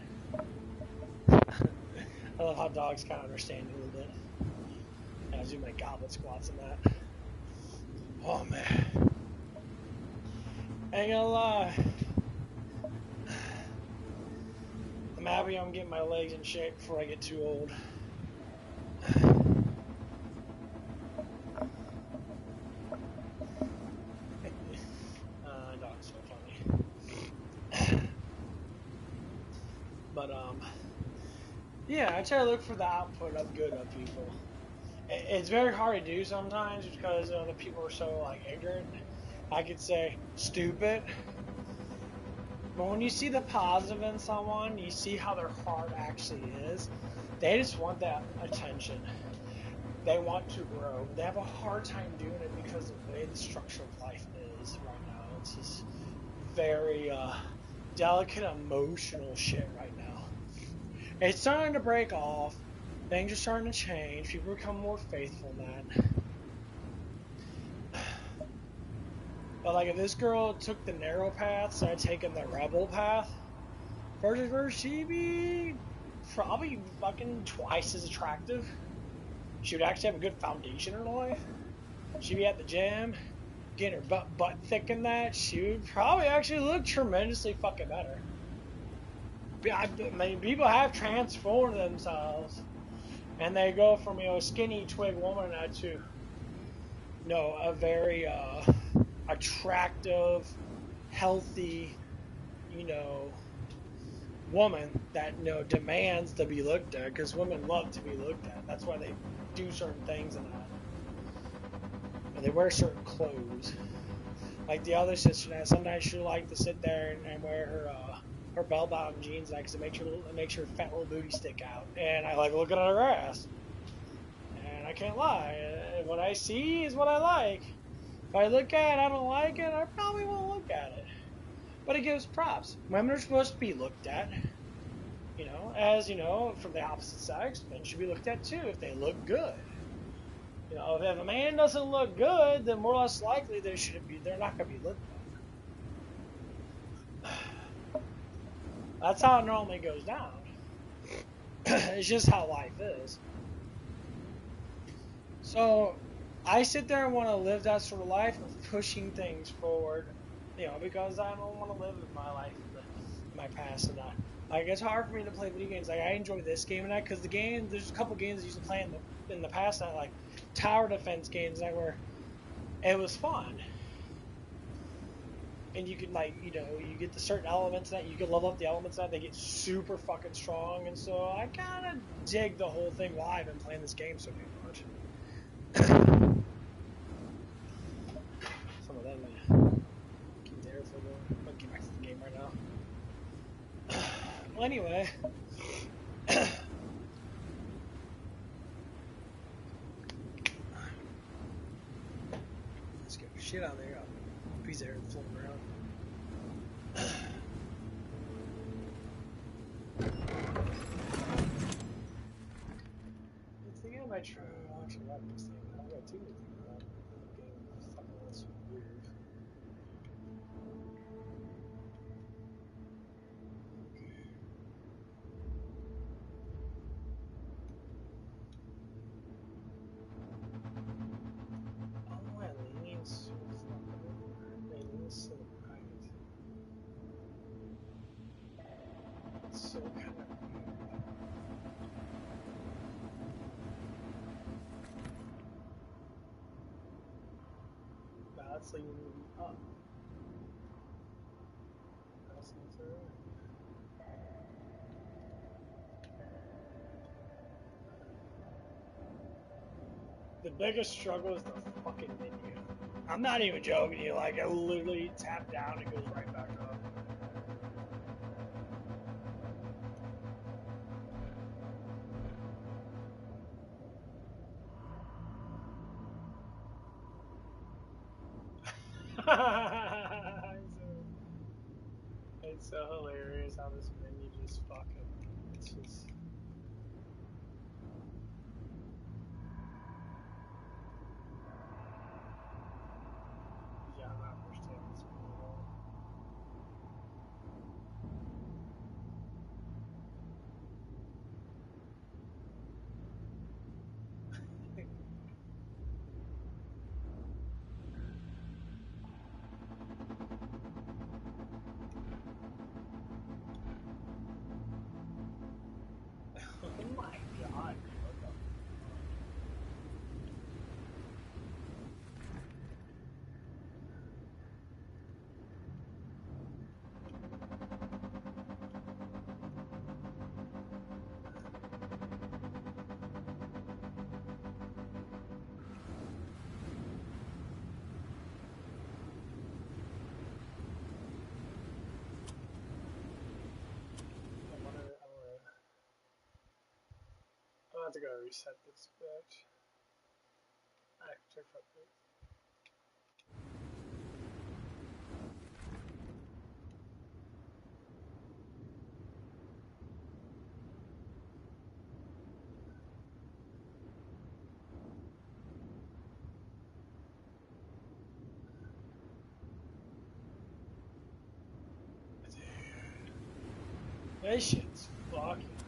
I love how dogs kind of understand you a little bit. I do my goblet squats and that. Oh man. I ain't gonna lie. I'm happy I'm getting my legs in shape before I get too old. Dog's so funny. But yeah, I try to look for the output of good of people. It's very hard to do sometimes because the people are so like ignorant. I could say stupid. But when you see the positive in someone, you see how their heart actually is. They just want that attention. They want to grow. They have a hard time doing it because of the way the structure of life is right now. It's just very delicate, emotional shit right now. It's starting to break off. Things are starting to change. People become more faithful, man. But like if this girl took the narrow path, so I'd taken the rebel path, versus where she'd be probably fucking twice as attractive. She would actually have a good foundation in her life. She'd be at the gym, getting her butt thick in that. She would probably actually look tremendously fucking better. I mean, people have transformed themselves, and they go from a skinny twig woman to a very attractive, healthy, you know, woman that demands to be looked at because women love to be looked at. That's why they do certain things and that. And they wear certain clothes. Like the other sister, that sometimes she'll like to sit there and wear her bell bottom jeans because it makes her fat little booty stick out. And I like looking at her ass. And I can't lie. What I see is what I like. If I look at it, I don't like it, I probably won't look at it. But it gives props. Women are supposed to be looked at. As from the opposite sex, men should be looked at too if they look good. If a man doesn't look good, then more or less likely they're not going to be looked at. That's how it normally goes down. It's just how life is. So I sit there and want to live that sort of life of pushing things forward, because I don't want to live in my life in my past and that. Like it's hard for me to play video games. Like I enjoy this game and that because there's a couple games I used to play in the past that like tower defense games that were it was fun. And you can you get the certain elements that you can level up the elements that they get super fucking strong, and so I kind of dig the whole thing while I've been playing this game so damn much. Some of them, keep there for the. I'll get back to the game right now. Well, anyway. Let's get shit out of there. A piece of air floating around. I think I might try. Actually, not this thing. I got too many things about the game. Fucking that's weird. Oh, my leaning's so fucking over. My leaning's to the right. It's so kind of weird. That's leaning up. That's leaning to the right. The biggest struggle is the fucking menu. I'm not even joking you. Like, I literally tap down, it goes right back up. It's so hilarious how this menu just fucking. It's just. Yeah, I'm not understanding this menu at all. Oh my god, dude, what the fuck? I'll have to go reset this bitch. I have to check that bitch. That shit's fucking